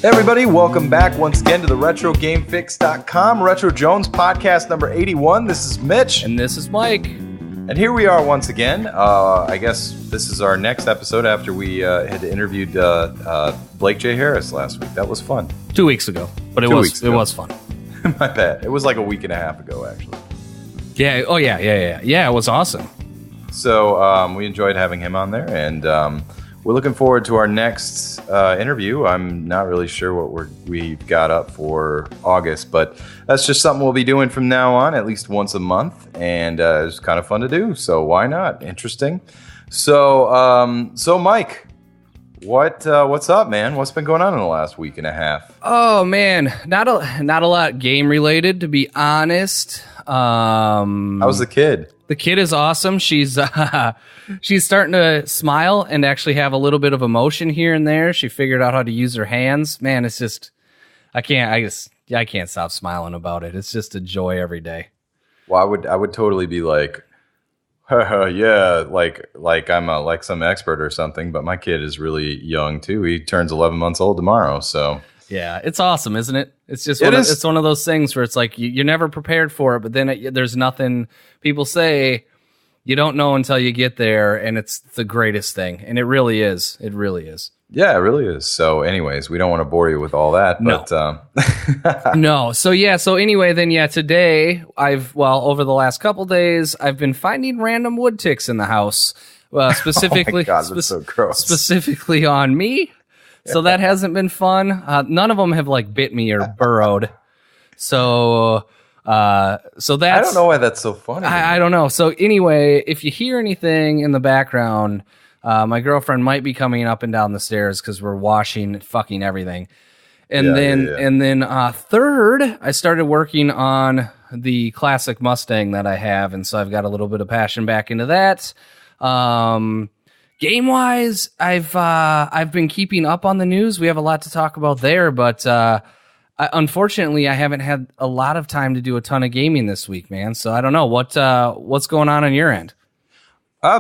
Hey everybody, welcome back once again to the RetroGameFix.com Retro Jones podcast number 81. This is Mitch. And this is Mike. And here we are once again. I guess this is our next episode after we had interviewed Blake J. Harris last week. That was fun. 2 weeks ago, but it was fun. My bad. It was like a week and a half ago, actually. Yeah. Oh, yeah. Yeah, it was awesome. So we enjoyed having him on there, and we're looking forward to our next interview. I'm not really sure what we've got up for August, but that's just something we'll be doing from now on, at least once a month, and it's kind of fun to do. So why not? Interesting. So Mike, what's up, man? What's been going on in the last week and a half? Oh man, not a lot game related, to be honest. How's the kid? The kid is awesome. She's starting to smile and actually have a little bit of emotion here and there. She figured out how to use her hands. Man, it's just I can't stop smiling about it. It's just a joy every day. Well, I would totally be like, yeah, like I'm like some expert or something. But my kid is really young too. He turns 11 months old tomorrow. So yeah, it's awesome, isn't it? It's just it's one of those things where it's like you're never prepared for it, but then there's nothing. People say you don't know until you get there, and it's the greatest thing, and it really is. It really is. Yeah, it really is. So anyways, we don't want to bore you with all that. But, no. So anyway, then today over the last couple days, I've been finding random wood ticks in the house, specifically, oh my God, that's so gross. Specifically on me. So that hasn't been fun. None of them have like bit me or burrowed. So that's, I don't know why that's so funny. I don't know. So anyway, if you hear anything in the background, my girlfriend might be coming up and down the stairs because we're washing fucking everything. And then third, I started working on the classic Mustang that I have, and so I've got a little bit of passion back into that. Game-wise, I've been keeping up on the news. We have a lot to talk about there, but unfortunately, I haven't had a lot of time to do a ton of gaming this week, man. So I don't know what's going on your end.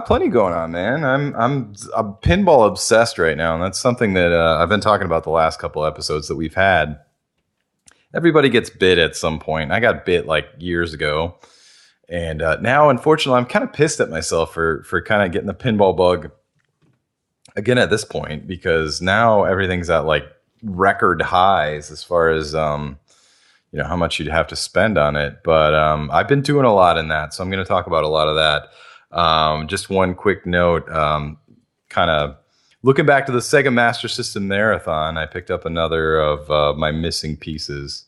Plenty going on, man. I'm pinball obsessed right now, and that's something that I've been talking about the last couple episodes that we've had. Everybody gets bit at some point. I got bit like years ago, and now, unfortunately, I'm kind of pissed at myself for kind of getting the pinball bug again at this point, because now everything's at like record highs as far as how much you'd have to spend on it. But I've been doing a lot in that, so I'm going to talk about a lot of that. Just one quick note, kind of looking back to the Sega Master System Marathon, I picked up another of my missing pieces,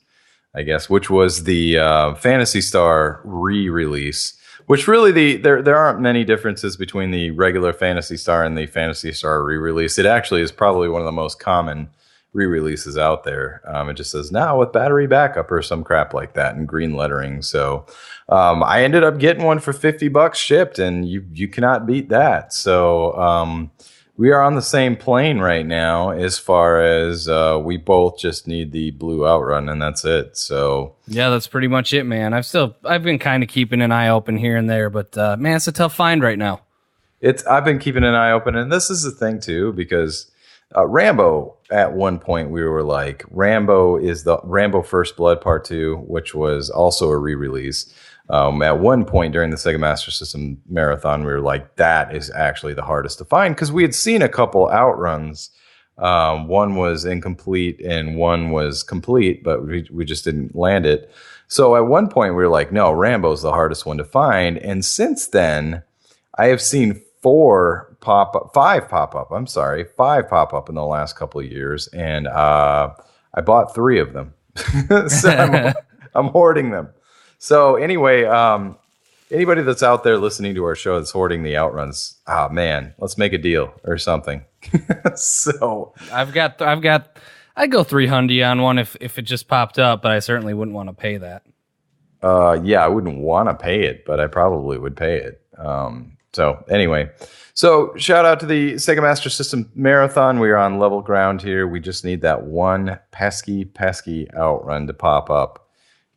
I guess, which was the Phantasy Star re-release. Which really, there aren't many differences between the regular Phantasy Star and the Phantasy Star re-release. It actually is probably one of the most common re-releases out there. It just says now with battery backup or some crap like that in green lettering. So I ended up getting one for $50 shipped, and you cannot beat that. So we are on the same plane right now as far as we both just need the blue Outrun, and that's it. So yeah, that's pretty much it, man. I've been kind of keeping an eye open here and there, but man, it's a tough find right now. I've been keeping an eye open, and this is the thing too, because Rambo, at one point we were like, Rambo is the Rambo First Blood Part 2, which was also a re-release. At one point during the Sega Master System Marathon, we were like, that is actually the hardest to find, because we had seen a couple Outruns. One was incomplete and one was complete, but we just didn't land it. So at one point we were like, no, Rambo's the hardest one to find. And since then, I have seen five pop up in the last couple of years, and I bought 3 of them. So I'm hoarding them. So anyway, anybody that's out there listening to our show that's hoarding the Outruns, man, let's make a deal or something. So I'd go $300 on one if it just popped up, but I certainly wouldn't want to pay that. Yeah, I wouldn't want to pay it, but I probably would pay it. So anyway, shout out to the Sega Master System Marathon. We are on level ground here. We just need that one pesky Outrun to pop up.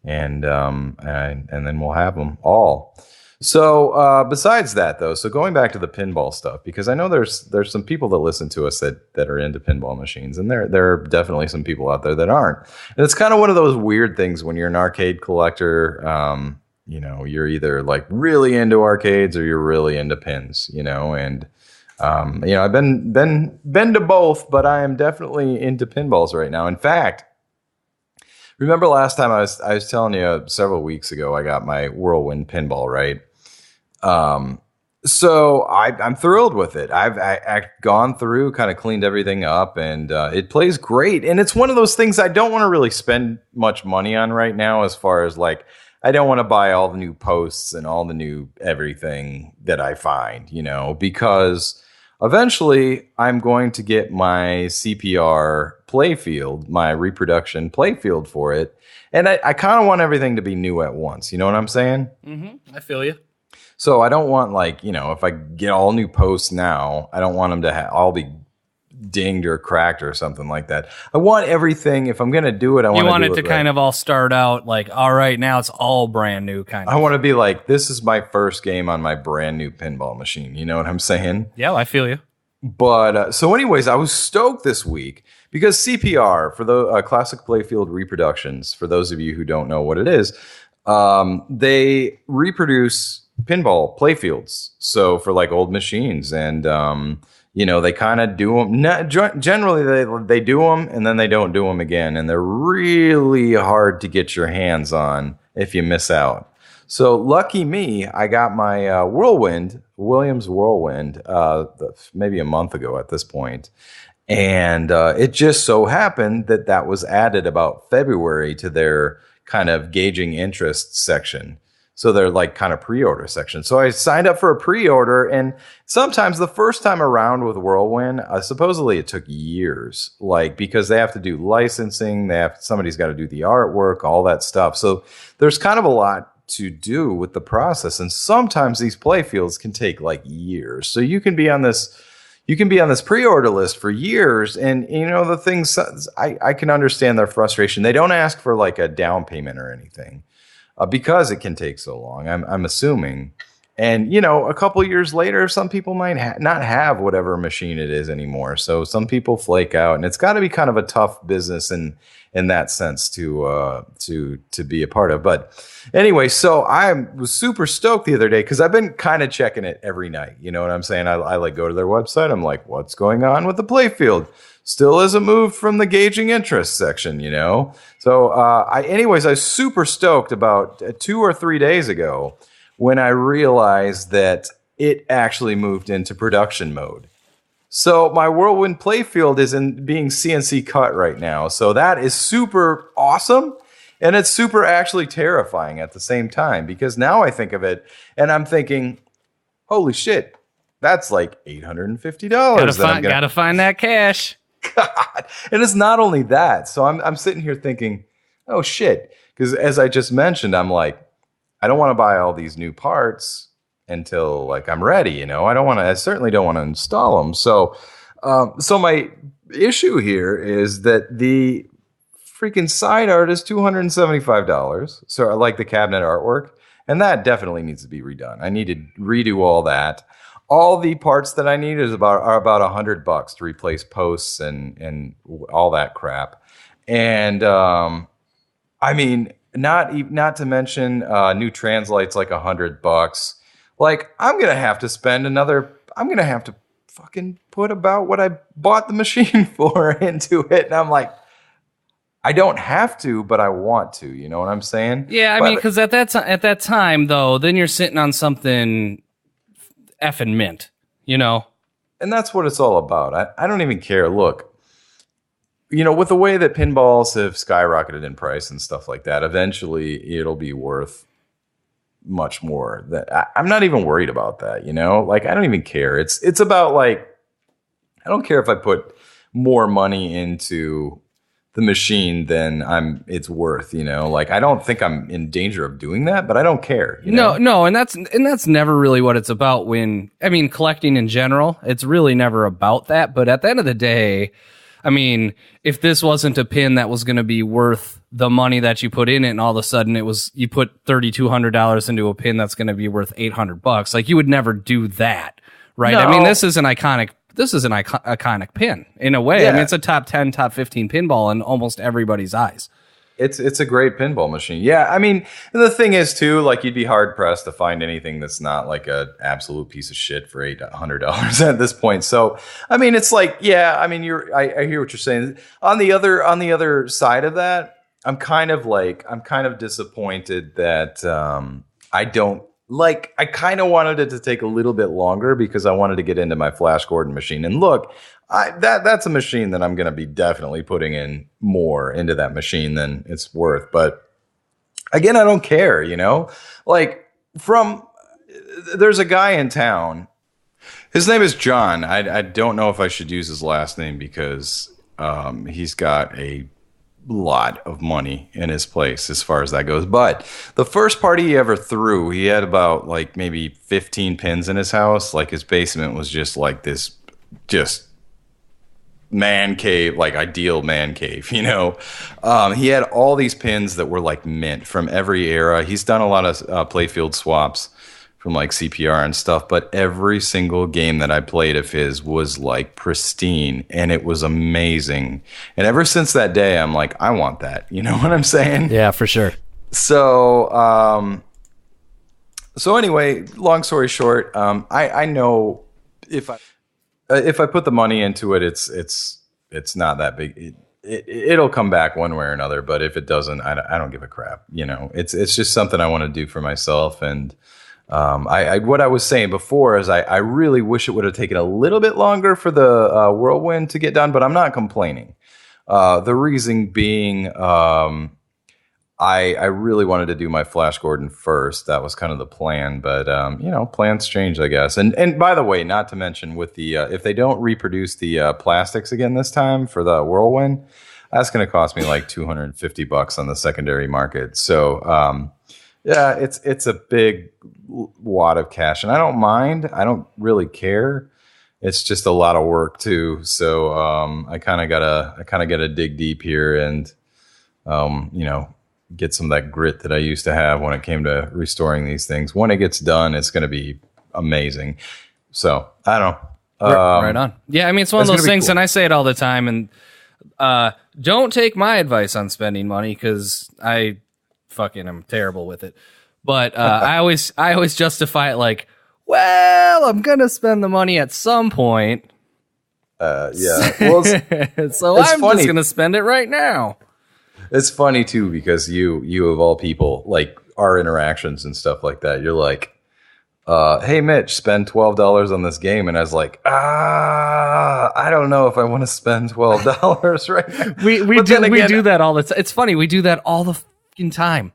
And then we'll have them all. So besides that, though, so going back to the pinball stuff, because I know there's some people that listen to us that are into pinball machines, and there are definitely some people out there that aren't. And it's kind of one of those weird things when you're an arcade collector. You're either like really into arcades or you're really into pins. And I've been to both, but I am definitely into pinballs right now. In fact, remember last time I was telling you several weeks ago I got my Whirlwind pinball, right? So I'm thrilled with it. I've gone through, kind of cleaned everything up, and it plays great. And it's one of those things I don't want to really spend much money on right now, as far as like, I don't want to buy all the new posts and all the new everything that I find, because eventually I'm going to get my CPR playfield, my reproduction playfield for it. And I kind of want everything to be new at once. You know what I'm saying? Mm-hmm. I feel you. So I don't want, like, if I get all new posts now, I don't want them to all be dinged or cracked or something like that. I want everything. If I'm going to do it, I want it to right. Kind of all start out like, all right, now it's all brand new kind of. I want to be like, this is my first game on my brand new pinball machine. You know what I'm saying? Yeah, I feel you. But so anyways, I was stoked this week because CPR, for the Classic Playfield Reproductions, for those of you who don't know what it is, they reproduce pinball playfields. So for like old machines, and they kind of do them. Generally, they do them and then they don't do them again, and they're really hard to get your hands on if you miss out. So lucky me, I got my Williams Whirlwind, maybe a month ago at this point. And it just so happened that was added about February to their kind of gauging interest section. So they're like kind of pre-order section. So I signed up for a pre-order, and sometimes the first time around with Whirlwind, supposedly it took years, like because they have to do licensing, somebody's got to do the artwork, all that stuff. So there's kind of a lot to do with the process, and sometimes these playfields can take like years. So you can be on this pre-order list for years, and the things, I can understand their frustration. They don't ask for like a down payment or anything. Because it can take so long, I'm assuming. And, a couple years later, some people might not have whatever machine it is anymore. So some people flake out, and it's got to be kind of a tough business in that sense to be a part of. But anyway, so I was super stoked the other day because I've been kind of checking it every night. You know what I'm saying? I like go to their website. I'm like, what's going on with the playfield? Still hasn't moved from the gauging interest section, So I was super stoked about 2 or 3 days ago when I realized that it actually moved into production mode. So my Whirlwind playfield is being CNC cut right now. So that is super awesome. And it's super actually terrifying at the same time, because now I think of it and I'm thinking, holy shit, that's like $850. Gotta find that cash. God. And it's not only that. So I'm sitting here thinking, oh shit. Because as I just mentioned, I'm like, I don't want to buy all these new parts until like I'm ready. I certainly don't want to install them. So my issue here is that the freaking side art is $275. So I like the cabinet artwork, and that definitely needs to be redone. I need to redo all that. All the parts that I need are about $100 to replace posts and all that crap. And not to mention new translights like $100. Like I'm gonna have to fucking put about what I bought the machine for into it, and I'm like, I don't have to, but I want to. You know what I'm saying? Yeah, because at that time though, then you're sitting on something effing mint, And that's what it's all about. I don't even care. Look, with the way that pinballs have skyrocketed in price and stuff like that, eventually it'll be worth much more. I'm not even worried about that, Like, I don't even care. It's about, like, I don't care if I put more money into the machine than it's worth, Like, I don't think I'm in danger of doing that, but I don't care. No, and that's never really what it's about. Collecting in general, it's really never about that. But at the end of the day, I mean, if this wasn't a pin that was going to be worth the money that you put in it, and all of a sudden you put $3,200 into a pin that's going to be worth $800, like you would never do that, right? No. I mean, this is an iconic pin in a way. Yeah. I mean, it's a top 10, top 15 pinball in almost everybody's eyes. It's a great pinball machine. Yeah, I mean, the thing is too, like you'd be hard pressed to find anything that's not like a absolute piece of shit for $800 at this point. So, I mean, it's like, yeah, I mean, I hear what you're saying. On the other side of that, I'm kind of disappointed that I kind of wanted it to take a little bit longer because I wanted to get into my Flash Gordon machine. And look, that's a machine that I'm going to be definitely putting in more into that machine than it's worth. But again, I don't care, you know? Like there's a guy in town. His name is John. I don't know if I should use his last name because he's got a lot of money in his place as far as that goes. But the first party he ever threw, he had about like maybe 15 pins in his house. Like his basement was just like this, just man cave, like ideal man cave, you know. He had all these pins that were like mint from every era. He's done a lot of playfield swaps from like CPR and stuff, but every single game that I played of his was like pristine and it was amazing. And ever since that day, I'm like, I want that. You know what I'm saying? Yeah, for sure. So, anyway, long story short, I know if I put the money into it, it's not that big. It'll come back one way or another, but if it doesn't, I don't give a crap. You know, it's just something I want to do for myself. And what I was saying before is I really wish it would have taken a little bit longer for the Whirlwind to get done, but I'm not complaining. The reason being, I really wanted to do my Flash Gordon first. That was kind of the plan, but you know, plans change, I guess. And by the way, not to mention with the if they don't reproduce the plastics again this time for the Whirlwind, that's going to cost me like $250 on the secondary market. So yeah, it's a big wad of cash, and I don't mind. I don't really care. It's just a lot of work too. So I kind of gotta dig deep here and you know, get some of that grit that I used to have when it came to restoring these things. When it gets done, it's going to be amazing. So I don't know. Right on. Yeah, I mean, it's one of those things, cool. And I say it all the time. And don't take my advice on spending money because I fucking am terrible with it. But I always justify it like, well, I'm gonna spend the money at some point. Yeah. Well, so I'm just gonna spend it right now. It's funny too because you of all people, like our interactions and stuff like that, you're like, hey Mitch, spend $12 on this game, and I was like, I don't know if I want to spend $12 right now. we do that all the time. It's funny, we do that all the fucking time.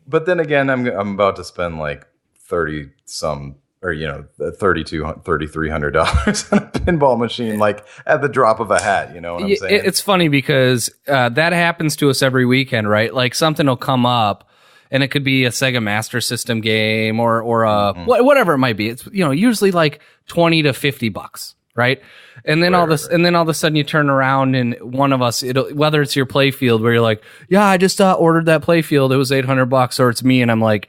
But then again, I'm about to spend like $3,300 on a pinball machine, like at the drop of a hat. You know what I'm saying? It's funny because that happens to us every weekend, right? Like something will come up, and it could be a Sega Master System game or whatever it might be. It's usually like $20 to $50, right? And then all of a sudden you turn around and one of us, whether it's your playfield where you're like, yeah, I just ordered that playfield, it was $800, or it's me and I'm like,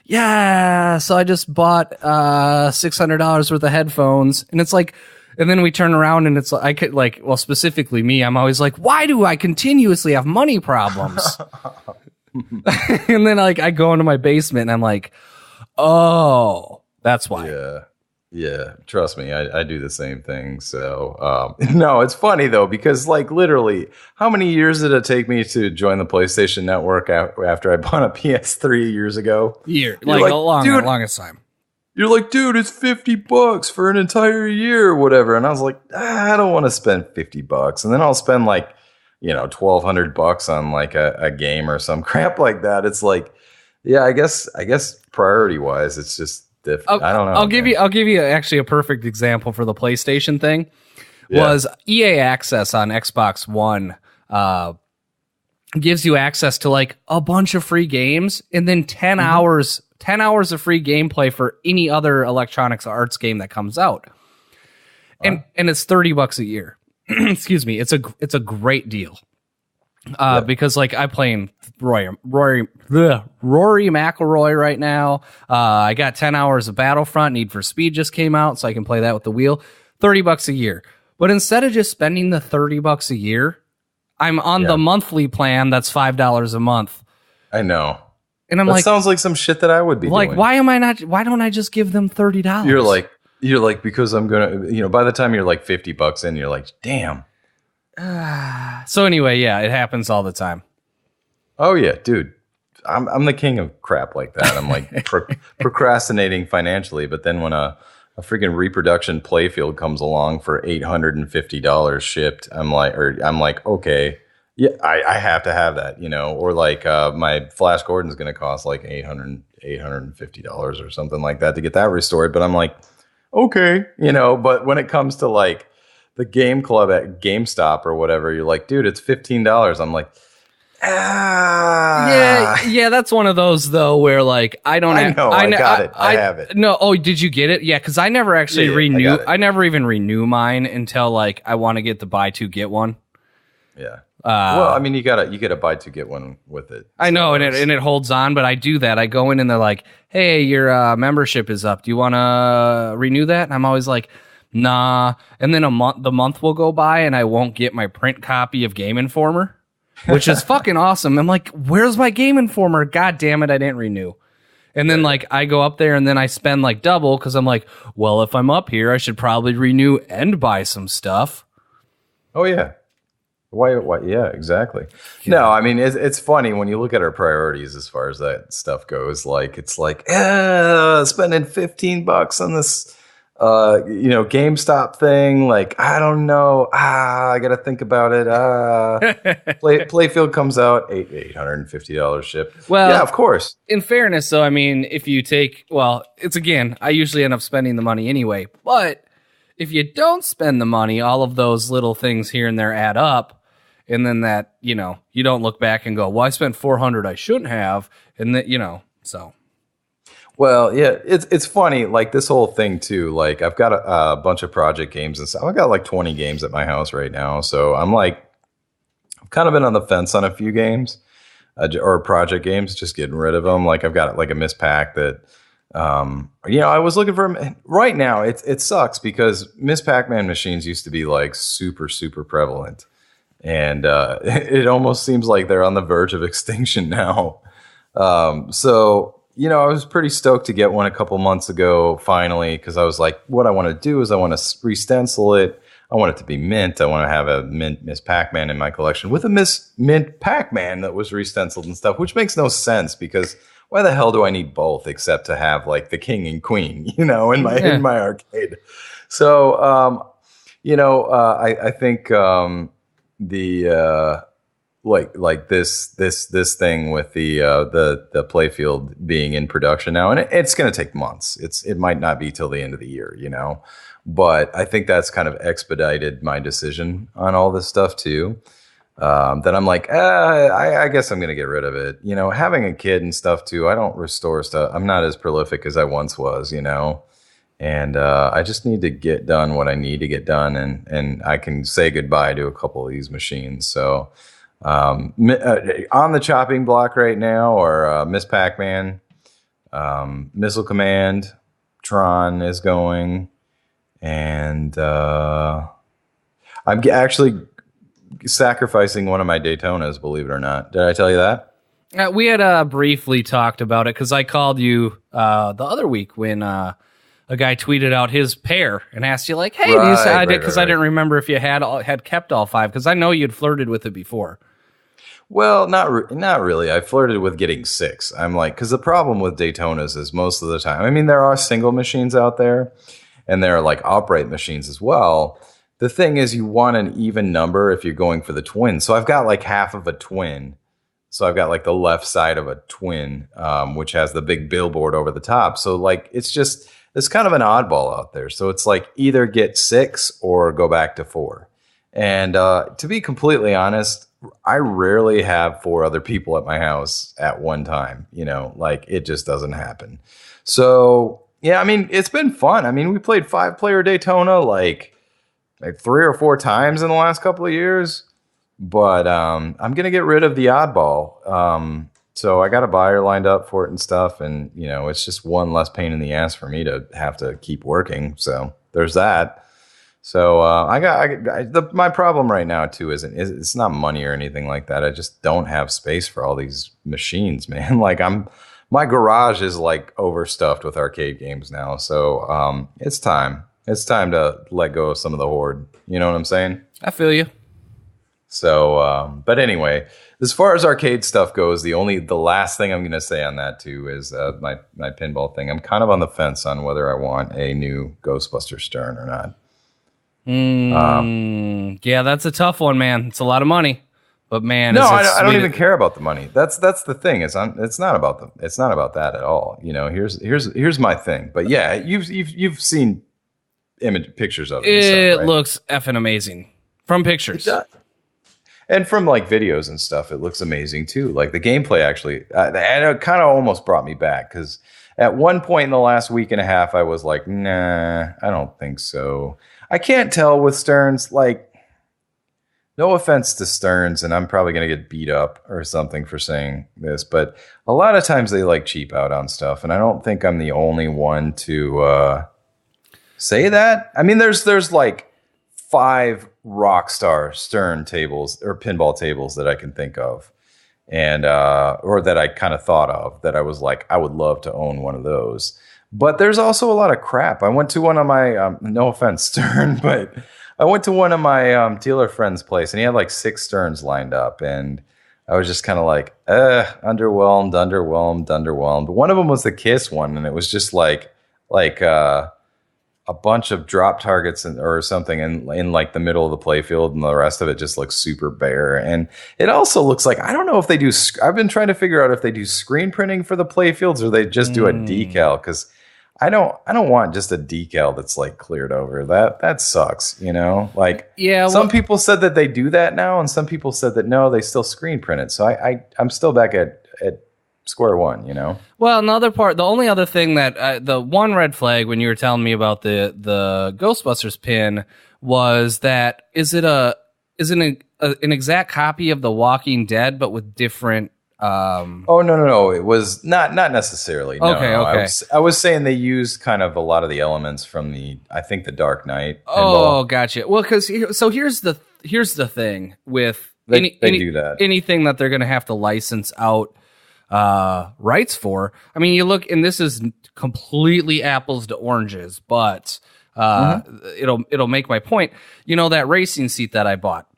yeah, so I just bought $600 worth of headphones, and it's like, and then we turn around and it's like, I could like, well, specifically me, I'm always like, why do I continuously have money problems? And then like I go into my basement and I'm like, oh, that's why. Yeah, trust me, I do the same thing. So, no, it's funny though, because like literally, how many years did it take me to join the PlayStation Network after I bought a PS3 years ago? Longest time. You're like, dude, it's $50 for an entire year or whatever. And I was like, I don't want to spend $50. And then I'll spend like, $1,200 on like a game or some crap like that. It's like, yeah, I guess priority wise, it's just, I don't know. I'll give you actually a perfect example for the PlayStation thing. Was EA Access on Xbox One gives you access to like a bunch of free games and then 10 hours of free gameplay for any other Electronic Arts game that comes out. And it's $30 a year. excuse me, it's a great deal. Because like I'm playing Rory McIlroy right now. I got 10 hours of Battlefront. Need for Speed just came out, so I can play that with the wheel. $30 a year. But instead of just spending the $30 a year, I'm on the monthly plan. That's $5 a month. I know. And I'm that like, sounds like some shit that I would be like, doing. why don't I just give them $30? You're like, because I'm gonna, by the time you're like $50 in, you're like, damn. So anyway, yeah, it happens all the time. Oh yeah, dude, I'm the king of crap like that. I'm like procrastinating financially, but then when a freaking reproduction playfield comes along for $850 shipped, I'm like, okay, yeah, I have to have that, or like my Flash Gordon's going to cost like $850 or something like that to get that restored. But I'm like, okay, but when it comes to like the game club at GameStop or whatever, you're like, dude, it's $15. I'm like, yeah, that's one of those though where like I got it. I have it. No, oh, did you get it? Yeah, because I never actually renew. I never even renew mine until like I want to get the buy two get one. Yeah. Well, I mean, you get a buy two get one with it. I know, and it holds on, but I do that. I go in and they're like, "Hey, your membership is up. Do you want to renew that?" And I'm always like, nah. And then the month will go by and I won't get my print copy of Game Informer, which is fucking awesome. I'm like, where's my Game Informer? God damn it, I didn't renew. And then like I go up there and then I spend like double because I'm like, well, if I'm up here, I should probably renew and buy some stuff. Oh yeah. Why? Yeah, exactly. Yeah. No, I mean, it's funny when you look at our priorities as far as that stuff goes. Like, it's like, spending $15 on this, GameStop thing. Like, I don't know. I got to think about it. Playfield comes out, $850 shipped. Well, yeah, of course. In fairness, though, I mean, if you take, I usually end up spending the money anyway. But if you don't spend the money, all of those little things here and there add up. And then that, you don't look back and go, well, I spent $400 I shouldn't have. And that, so. Well, yeah, it's funny, like this whole thing too. Like I've got a bunch of project games and stuff. I've got like 20 games at my house right now. So I'm like, I've kind of been on the fence on a few games or project games, just getting rid of them. Like I've got like a Miss Pac that, I was looking for right now. It sucks because Miss Pac-Man machines used to be like super, super prevalent. And it almost seems like they're on the verge of extinction now. So, I was pretty stoked to get one a couple months ago, finally, because I was like, what I want to do is I want to re-stencil it. I want it to be mint. I want to have a mint Miss Pac-Man in my collection with a mint Pac-Man that was re-stenciled and stuff, which makes no sense because why the hell do I need both except to have like the king and queen, in my arcade? So, I think the like this thing with the playfield being in production now, and it's going to take months. It might not be till the end of the year, but I think that's kind of expedited my decision on all this stuff too. That I'm like, I guess I'm going to get rid of it. Having a kid and stuff too, I don't restore stuff. I'm not as prolific as I once was, and I just need to get done what I need to get done, and I can say goodbye to a couple of these machines. So on the chopping block right now are Miss Pac-Man, Missile Command, Tron is going, and I'm actually sacrificing one of my Daytonas, believe it or not. Did I tell you that? We had briefly talked about it because I called you the other week when a guy tweeted out his pair and asked you like, hey, I didn't remember if you had kept all 5 because I know you'd flirted with it before. Well, not really. I flirted with getting 6. I'm like, because the problem with Daytonas is most of the time, I mean, there are single machines out there and there are like upright machines as well. The thing is you want an even number if you're going for the twin. So I've got like half of a twin. So I've got like the left side of a twin, which has the big billboard over the top. So like, it's kind of an oddball out there. So it's like either get 6 or go back to 4. And to be completely honest, I rarely have 4 other people at my house at one time. Like it just doesn't happen. So yeah, I mean, it's been fun. I mean, we played 5-player Daytona like like 3 or 4 times in the last couple of years. But I'm gonna get rid of the oddball. So I got a buyer lined up for it and stuff, and it's just one less pain in the ass for me to have to keep working. So there's that. So my problem right now too it's not money or anything like that. I just don't have space for all these machines, man. Like my garage is like overstuffed with arcade games now. So it's time. It's time to let go of some of the hoard. You know what I'm saying? I feel you. So, but anyway, as far as arcade stuff goes, the last thing I'm going to say on that too is my pinball thing. I'm kind of on the fence on whether I want a new Ghostbusters Stern or not. Yeah, that's a tough one, man. It's a lot of money, but man, I don't even care about the money. That's the thing. It's not about that at all. Here's my thing. But yeah, you've seen pictures of it. It looks effing amazing from pictures. And from like videos and stuff, it looks amazing too. Like the gameplay actually, and it kind of almost brought me back because at one point in the last week and a half, I was like, nah, I don't think so. I can't tell with Sterns. Like, no offense to Sterns, and I'm probably gonna get beat up or something for saying this, but a lot of times they like cheap out on stuff, and I don't think I'm the only one to say that. I mean, there's like 5 Rockstar Stern tables or pinball tables that I can think of, and or that I kind of thought of that I was like, I would love to own one of those. But there's also a lot of crap. I went to one of my no offense, Stern, but I went to one of my dealer friend's place, and he had like 6 Sterns lined up, and I was just kind of like, underwhelmed. One of them was the Kiss one, and it was just like a bunch of drop targets or something in like the middle of the playfield, and the rest of it just looks super bare. And it also looks like, I don't know if they do, I've been trying to figure out if they do screen printing for the playfields or they just do a decal, because I don't want just a decal that's like cleared over. That sucks, Like, yeah, some people said that they do that now, and some people said that no, they still screen print it. So I'm still back at square one, Well, the only other thing that the one red flag when you were telling me about the Ghostbusters pin was that is it an exact copy of The Walking Dead but with different Oh no, it was not necessarily. No, okay. I was saying they used kind of a lot of the elements from the Dark Knight pinball. Oh, gotcha. Well, because here's the thing with they do that. Anything that they're going to have to license out rights for. I mean, you look, and this is completely apples to oranges, but it'll make my point. That racing seat that I bought.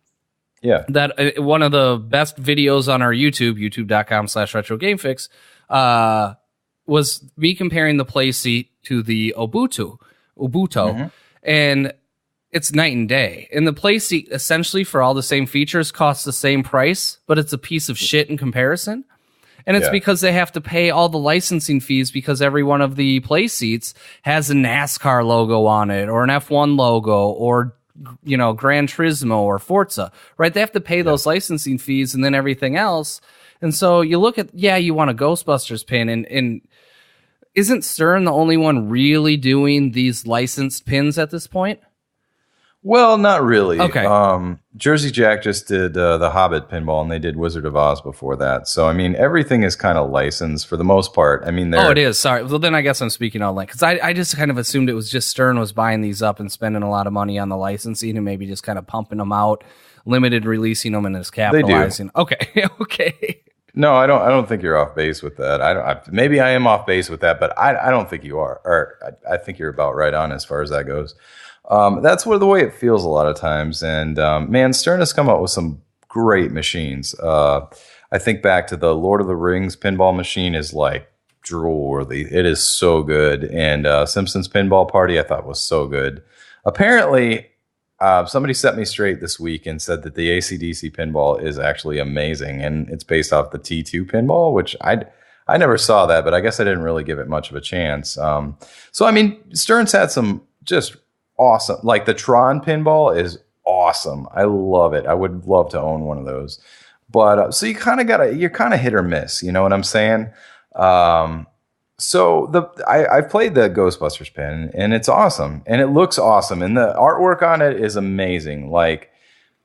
Yeah. That one of the best videos on our youtube.com/retrogamefix, was me comparing the play seat to the Ubuto, and it's night and day. And the play seat, essentially for all the same features, costs the same price, but it's a piece of shit in comparison. And it's because they have to pay all the licensing fees because every one of the play seats has a NASCAR logo on it or an F1 logo or Gran Turismo or Forza, right? They have to pay those licensing fees and then everything else. And so you look at, you want a Ghostbusters pin, and isn't Stern the only one really doing these licensed pins at this point? Well, not really. Okay. Jersey Jack just did the Hobbit pinball, and they did Wizard of Oz before that. So, I mean, everything is kind of licensed for the most part. I mean, it is. Sorry. Well, then I guess I'm speaking on because I just kind of assumed it was just Stern was buying these up and spending a lot of money on the licensing and maybe just kind of pumping them out, limited releasing them, and just capitalizing. They do. Okay. Okay. No, I don't think you're off base with that. Maybe I am off base with that, but I don't think you are. Or I think you're about right on as far as that goes. That's the way it feels a lot of times. And man, Stern has come out with some great machines. I think back to the Lord of the Rings pinball machine is like drool worthy. It is so good. And Simpsons Pinball Party I thought was so good. Apparently, somebody set me straight this week and said that the AC/DC pinball is actually amazing, and it's based off the T2 pinball, which I never saw that, but I guess I didn't really give it much of a chance. So I mean, Stern's had some just awesome, like the Tron pinball is awesome. I love it. I would love to own one of those. But so you're kind of hit or miss. You know what I'm saying? So I've played the Ghostbusters pin, and it's awesome, and it looks awesome, and the artwork on it is amazing. Like,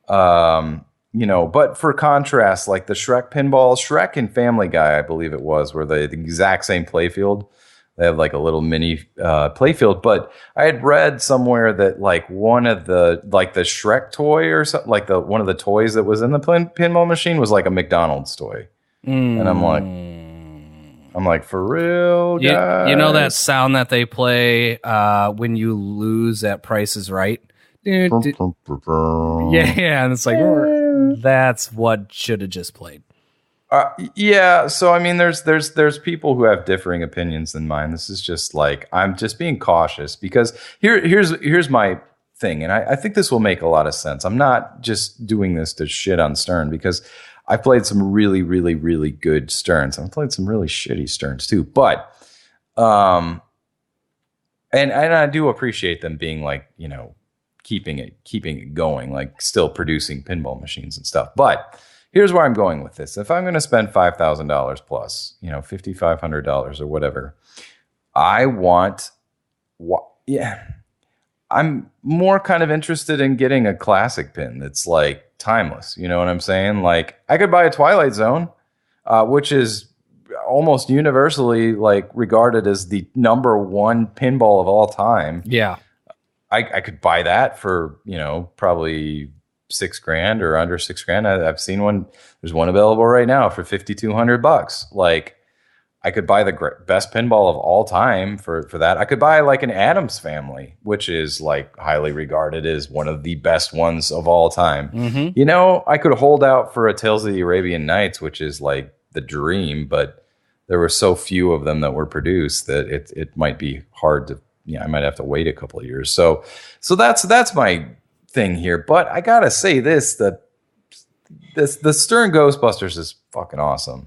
but for contrast, like the Shrek pinball, Shrek and Family Guy, I believe it was, were the exact same playfield. They have like a little mini playfield, but I had read somewhere that like one of the Shrek toy or something, like one of the toys that was in the pinball machine was like a McDonald's toy, and I'm like, for real, guys? You know that sound that they play when you lose at Price is Right? Yeah, and it's like, that's what should have just played. Yeah, so I mean, there's people who have differing opinions than mine. This is just like, I'm just being cautious because here's my thing, and I think this will make a lot of sense. I'm not just doing this to shit on Stern because I played some really, really, really good Sterns. I've played some really shitty Sterns too, but and I do appreciate them being like, keeping it going, like still producing pinball machines and stuff. But here's where I'm going with this. If I'm going to spend $5,000 plus, $5,500 or whatever, I'm more kind of interested in getting a classic pin that's like timeless. You know what I'm saying? Like I could buy a Twilight Zone, which is almost universally like regarded as the number one pinball of all time. Yeah. I could buy that for, probably $6,000 or under $6,000. I've seen one. There's one available right now for $5,200. Like I could buy the best pinball of all time for that. I could buy like an Addams Family, which is like highly regarded as one of the best ones of all time. Mm-hmm. I could hold out for a Tales of the Arabian Nights, which is like the dream, but there were so few of them that were produced that it might be hard to, I might have to wait a couple of years. So that's my thing here. But I gotta say the Stern Ghostbusters is fucking awesome.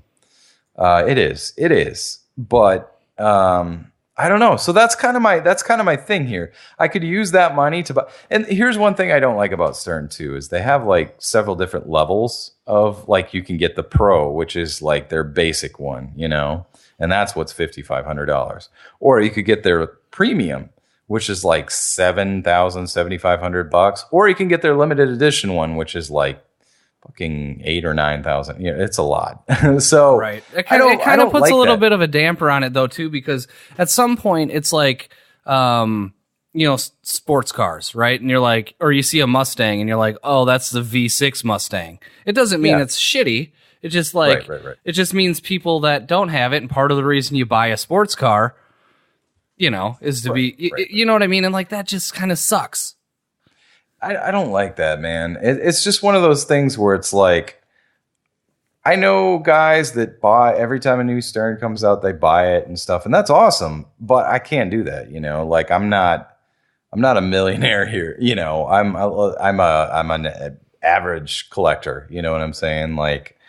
It is. But I don't know. So that's kind of my thing here. I could use that money to buy. And here's one thing I don't like about Stern too is they have like several different levels of like you can get the Pro, which is like their basic one, and that's what's $5,500. Or you could get their Premium, which is like $7,500, or you can get their limited edition one, which is like fucking 8,000 or 9,000. It's a lot. So right, it kind of puts a little bit of a damper on it though too, because at some point it's like sports cars, right? And you're like, or you see a Mustang and you're like, oh, that's the V6 Mustang. It doesn't mean it's shitty. It's just like right. It just means people that don't have it, and part of the reason you buy a sports car, is to be, you know what I mean? And like, that just kind of sucks. I don't like that, man. It's just one of those things where it's like, I know guys that buy every time a new Stern comes out, they buy it and stuff, and that's awesome. But I can't do that, Like I'm not a millionaire here, I'm an average collector. You know what I'm saying? Like,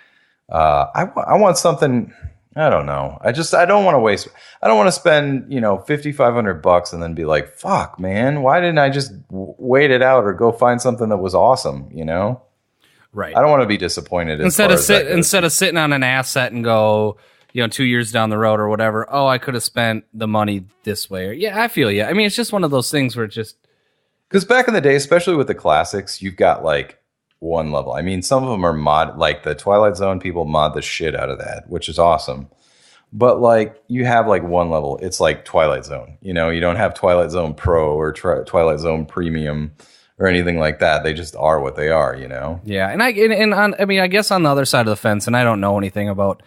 I want something. I don't know. I don't want to waste. I don't want to spend, $5,500 and then be like, fuck, man, why didn't I just wait it out or go find something that was awesome? Right. I don't want to be disappointed. Instead of sitting on an asset and go, 2 years down the road or whatever. Oh, I could have spent the money this way. Yeah, I feel you. I mean, it's just one of those things where it just, because back in the day, especially with the classics, you've got like one level. I mean, some of them are mod, like the Twilight Zone people mod the shit out of that, which is awesome. But like you have like one level, it's like Twilight Zone. You don't have Twilight Zone Pro or Twilight Zone Premium or anything like that. They just are what they are. Yeah, and I guess on the other side of the fence, and I don't know anything about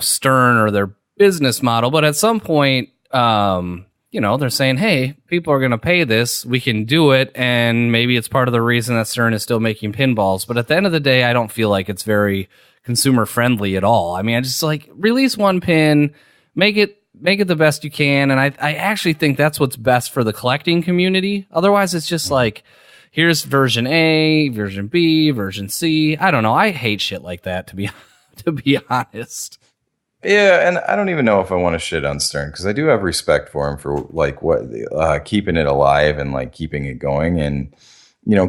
Stern or their business model, but at some point, they're saying, hey, people are going to pay this. We can do it. And maybe it's part of the reason that Stern is still making pinballs. But at the end of the day, I don't feel like it's very consumer friendly at all. I mean, I just like release one pin, make it the best you can. And I actually think that's what's best for the collecting community. Otherwise, it's just like, here's version A, version B, version C. I don't know. I hate shit like that, to be honest. Yeah, and I don't even know if I want to shit on Stern because I do have respect for him for like what keeping it alive and like keeping it going. And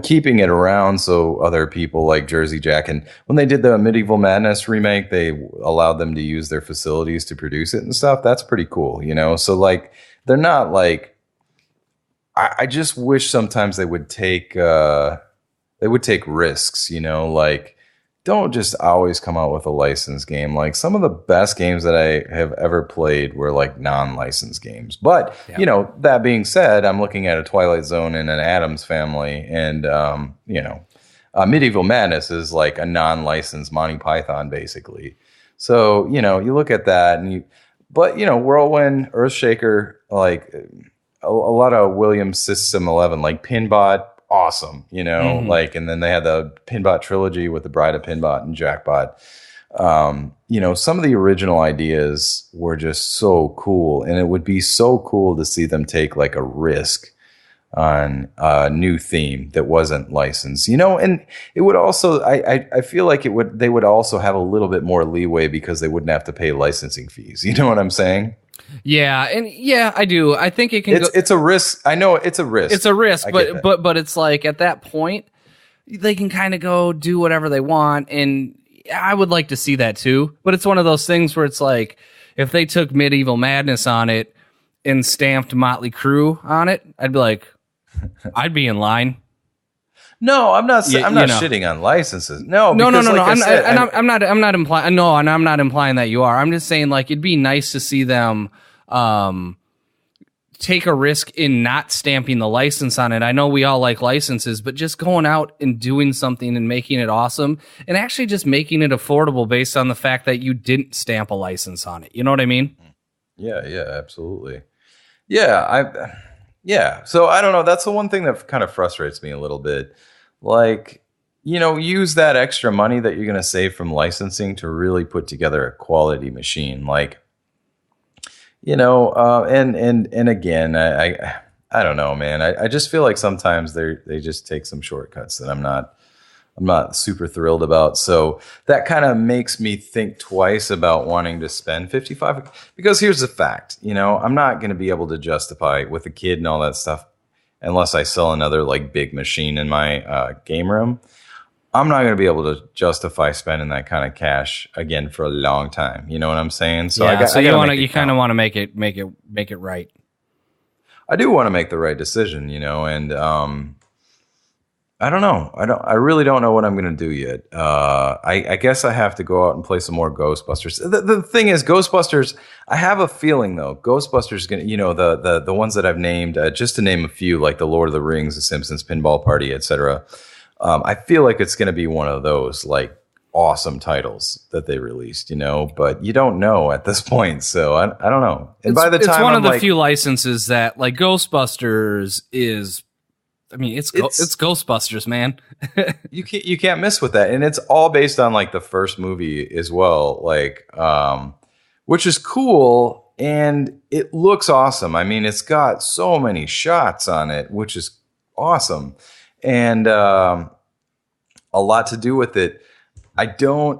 keeping it around so other people like Jersey Jack, and when they did the Medieval Madness remake, they allowed them to use their facilities to produce it and stuff. That's pretty cool, So like, they're not like. I just wish sometimes they would take risks, like. Don't just always come out with a licensed game. Like, some of the best games that I have ever played were like non-licensed games. But, that being said, I'm looking at a Twilight Zone and an Addams Family, and, Medieval Madness is like a non-licensed Monty Python, basically. So, you look at that but Whirlwind, Earthshaker, like a lot of Williams System 11, like Pinbot, awesome, like, and then they had the Pinbot trilogy with the Bride of Pinbot and Jackbot. Some of the original ideas were just so cool, and it would be so cool to see them take like a risk on a new theme that wasn't licensed, and it would also, I feel like they would also have a little bit more leeway because they wouldn't have to pay licensing fees. You know what I'm saying? Yeah, and I do. I think it can. It's a risk. I know it's a risk. It's a risk, but it's like at that point they can kind of go do whatever they want, and I would like to see that too. But it's one of those things where it's like if they took Medieval Madness on it and stamped Motley Crue on it, I'd be like, I'd be in line. No, I'm not. I'm not shitting on licenses. No. I'm not implying. No, and I'm not implying that you are. I'm just saying, like, it'd be nice to see them take a risk in not stamping the license on it. I know we all like licenses, but just going out and doing something and making it awesome, and actually just making it affordable based on the fact that you didn't stamp a license on it. You know what I mean? Yeah, absolutely. Yeah. So I don't know. That's the one thing that kind of frustrates me a little bit. Like, use that extra money that you're going to save from licensing to really put together a quality machine. Like, and again, I don't know, man. I just feel like sometimes they just take some shortcuts that I'm not super thrilled about. So that kind of makes me think twice about wanting to spend $55, because here's the fact, I'm not going to be able to justify with a kid and all that stuff unless I sell another like big machine in my game room. I'm not going to be able to justify spending that kind of cash again for a long time. You know what I'm saying? So you kind of want to make it right. I do want to make the right decision, and I don't know. I really don't know what I'm going to do yet. I guess I have to go out and play some more Ghostbusters. The thing is, Ghostbusters, I have a feeling though, Ghostbusters, the ones that I've named, just to name a few, like the Lord of the Rings, the Simpsons, Pinball Party, etc. I feel like it's going to be one of those like awesome titles that they released, but you don't know at this point. So I don't know. And by the time it's one of the few licenses that like Ghostbusters is. I mean, it's Ghostbusters, man. you can't miss with that, and it's all based on like the first movie as well, like which is cool, and it looks awesome. I mean, it's got so many shots on it, which is awesome, and a lot to do with it. I don't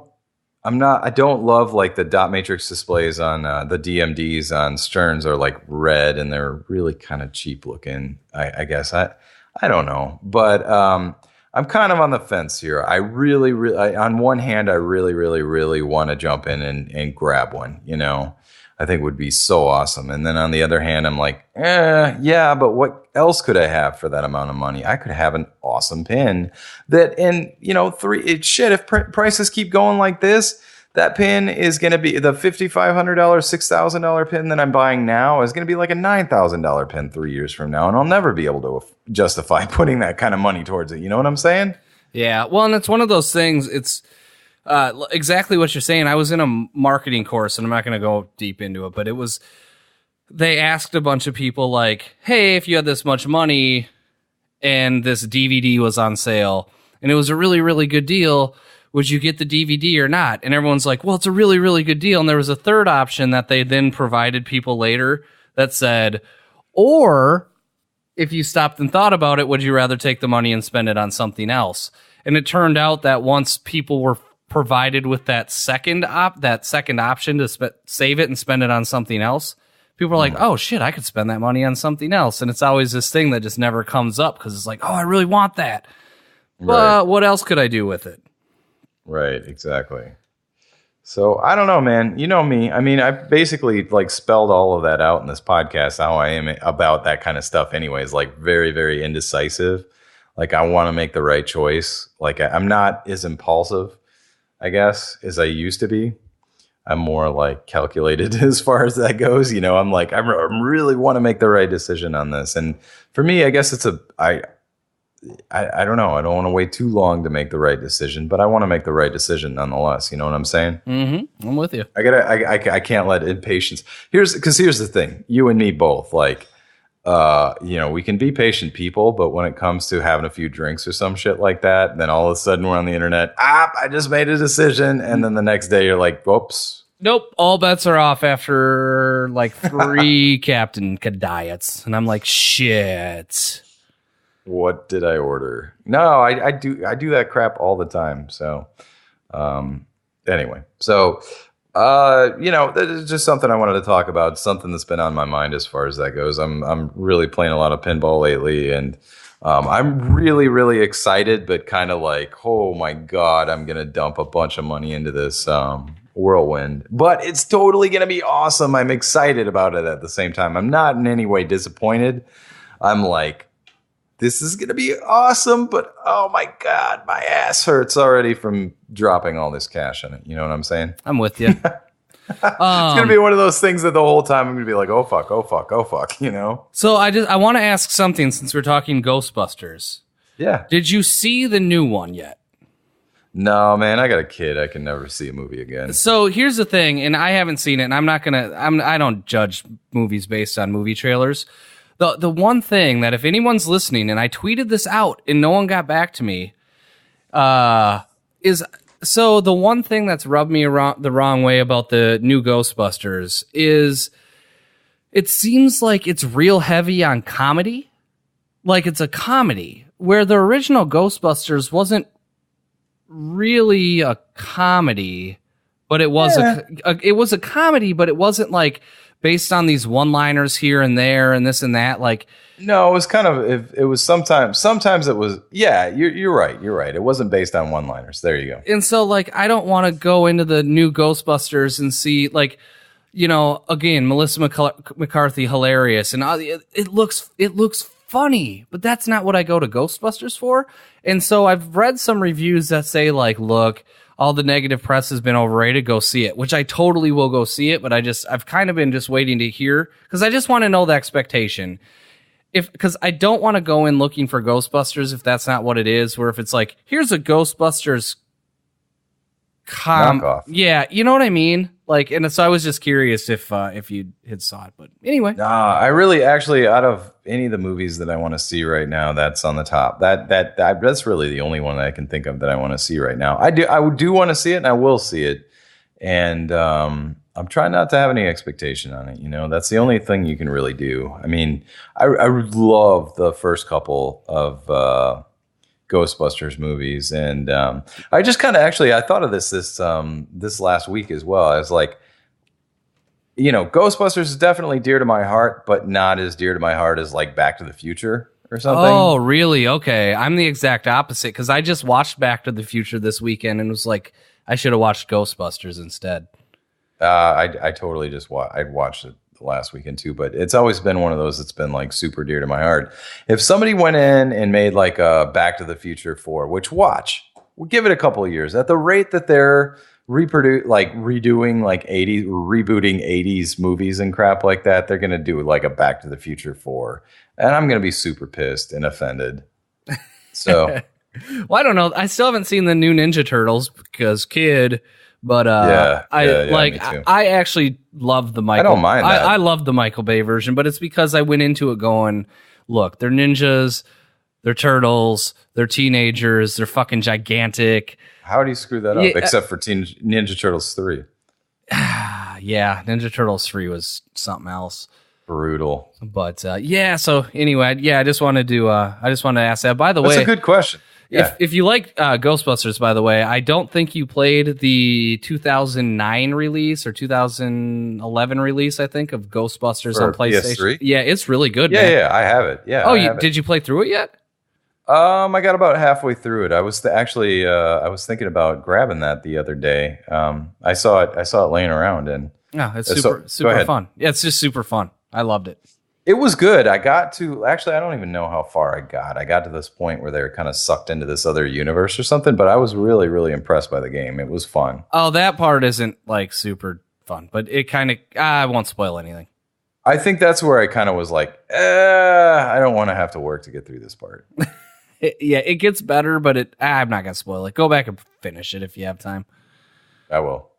love like the dot matrix displays on the DMDs on Stearns are like red, and they're really kind of cheap looking. I guess I don't know, but I'm kind of on the fence here. I really, on one hand, I really, really, really want to jump in and grab one, I think would be so awesome. And then on the other hand, I'm like, yeah, but what else could I have for that amount of money? I could have an awesome pin that, and if prices keep going like this, that pin is going to be the $5,500, $6,000 pin that I'm buying now is going to be like a $9,000 pin 3 years from now. And I'll never be able to justify putting that kind of money towards it. You know what I'm saying? Yeah. Well, and it's one of those things. It's exactly what you're saying. I was in a marketing course, and I'm not going to go deep into it, but they asked a bunch of people like, hey, if you had this much money and this DVD was on sale and it was a really, really good deal, would you get the DVD or not? And everyone's like, well, it's a really, really good deal. And there was a third option that they then provided people later that said, or if you stopped and thought about it, would you rather take the money and spend it on something else? And it turned out that once people were provided with that second option to save it and spend it on something else, people are like, oh shit, I could spend that money on something else. And it's always this thing that just never comes up because it's like, oh, I really want that. But what else could I do with it? Right, exactly. So I don't know, man. You know me. I mean, I've basically like spelled all of that out in this podcast, how I am about that kind of stuff anyways, like very, very indecisive. Like I want to make the right choice. Like I'm not as impulsive, I guess, as I used to be. I'm more like calculated as far as that goes. You know, I'm like, I really want to make the right decision on this. And for me, I guess it's I don't know. I don't want to wait too long to make the right decision, but I want to make the right decision nonetheless. You know what I'm saying? Mm-hmm. I'm with you. I can't let impatience. Here's the thing. You and me both, like, you know, we can be patient people, but when it comes to having a few drinks or some shit like that, then all of a sudden we're on the internet. I just made a decision. And then the next day you're like, whoops. Nope. All bets are off after like 3 Captain Diets. And I'm like, shit. What did I order? No, I do that crap all the time. So, anyway, so, you know, that is just something I wanted to talk about. Something that's been on my mind as far as that goes. I'm really playing a lot of pinball lately, and I'm really, really excited, but kind of like, oh my God, I'm going to dump a bunch of money into this, Whirlwind, but it's totally going to be awesome. I'm excited about it at the same time. I'm not in any way disappointed. I'm like, this is going to be awesome, but oh my God, my ass hurts already from dropping all this cash on it. You know what I'm saying? I'm with you. It's going to be one of those things that the whole time I'm going to be like, oh fuck, you know? So I want to ask something since we're talking Ghostbusters. Yeah. Did you see the new one yet? No, man, I got a kid. I can never see a movie again. So here's the thing, and I haven't seen it, and I don't judge movies based on movie trailers. The one thing that if anyone's listening, and I tweeted this out and no one got back to me, is so the one thing that's rubbed me the wrong way about the new Ghostbusters is it seems like it's real heavy on comedy. Like it's a comedy where the original Ghostbusters wasn't really a comedy, but it was it was a comedy, but it wasn't like based on these one-liners here and there and this and that. Like, no, it was kind of, it was sometimes it was, yeah, you're right. It wasn't based on one-liners. There you go. And so like, I don't want to go into the new Ghostbusters and see like, you know, again, Melissa McCarthy, hilarious. And it looks funny, but that's not what I go to Ghostbusters for. And so I've read some reviews that say like, look, all the negative press has been overrated. Go see it, which I totally will go see it. But I've kind of been just waiting to hear because I just want to know the expectation. Because I don't want to go in looking for Ghostbusters if that's not what it is. Where if it's like, here's a Ghostbusters knockoff. Yeah, you know what I mean? Like, and so I was just curious if you had saw it, but anyway. Nah, I really actually out of any of the movies that I want to see right now, that's on the top. That's really the only one that I can think of that I want to see right now. I do want to see it, and I will see it, and I'm trying not to have any expectation on it. You know, that's the only thing you can really do. I mean, I love the first couple of Ghostbusters movies, and I just kind of I thought of this last week as well. I was like, you know, Ghostbusters is definitely dear to my heart, but not as dear to my heart as like Back to the Future or something. Oh, really? Okay, I'm the exact opposite because I just watched Back to the Future this weekend and was like, I should have watched Ghostbusters instead. I totally I watched it last weekend too, but it's always been one of those that's been like super dear to my heart. If somebody went in and made like a Back to the Future 4, which we'll give it a couple of years at the rate that they're rebooting 80s movies and crap like that, they're going to do like a Back to the Future 4. And I'm going to be super pissed and offended. So, well, I don't know. I still haven't seen the new Ninja Turtles because kid. But I actually love the Michael. I don't mind that. I love the Michael Bay version, but it's because I went into it going, look, they're ninjas, they're turtles, they're teenagers, they're fucking gigantic. How do you screw that up? Except for Ninja Turtles 3. Yeah, Ninja Turtles 3 was something else. Brutal. But so anyway, I just wanted to ask that. By the way, that's a good question. If you like Ghostbusters, by the way, I don't think you played the 2009 release or 2011 release, I think, of Ghostbusters on PlayStation. PS3? Yeah, it's really good, man. Yeah, I have it. Yeah. Oh, did you play through it yet? I got about halfway through it. I was I was thinking about grabbing that the other day. I saw it laying around, and it's super fun. Yeah, it's just super fun. I loved it. It was good. I don't even know how far I got. I got to this point where they were kind of sucked into this other universe or something, but I was really, really impressed by the game. It was fun. Oh, that part isn't like super fun, but it kind of, I won't spoil anything. I think that's where I kind of was like, I don't want to have to work to get through this part. It gets better, but I'm not going to spoil it. Go back and finish it if you have time. I will.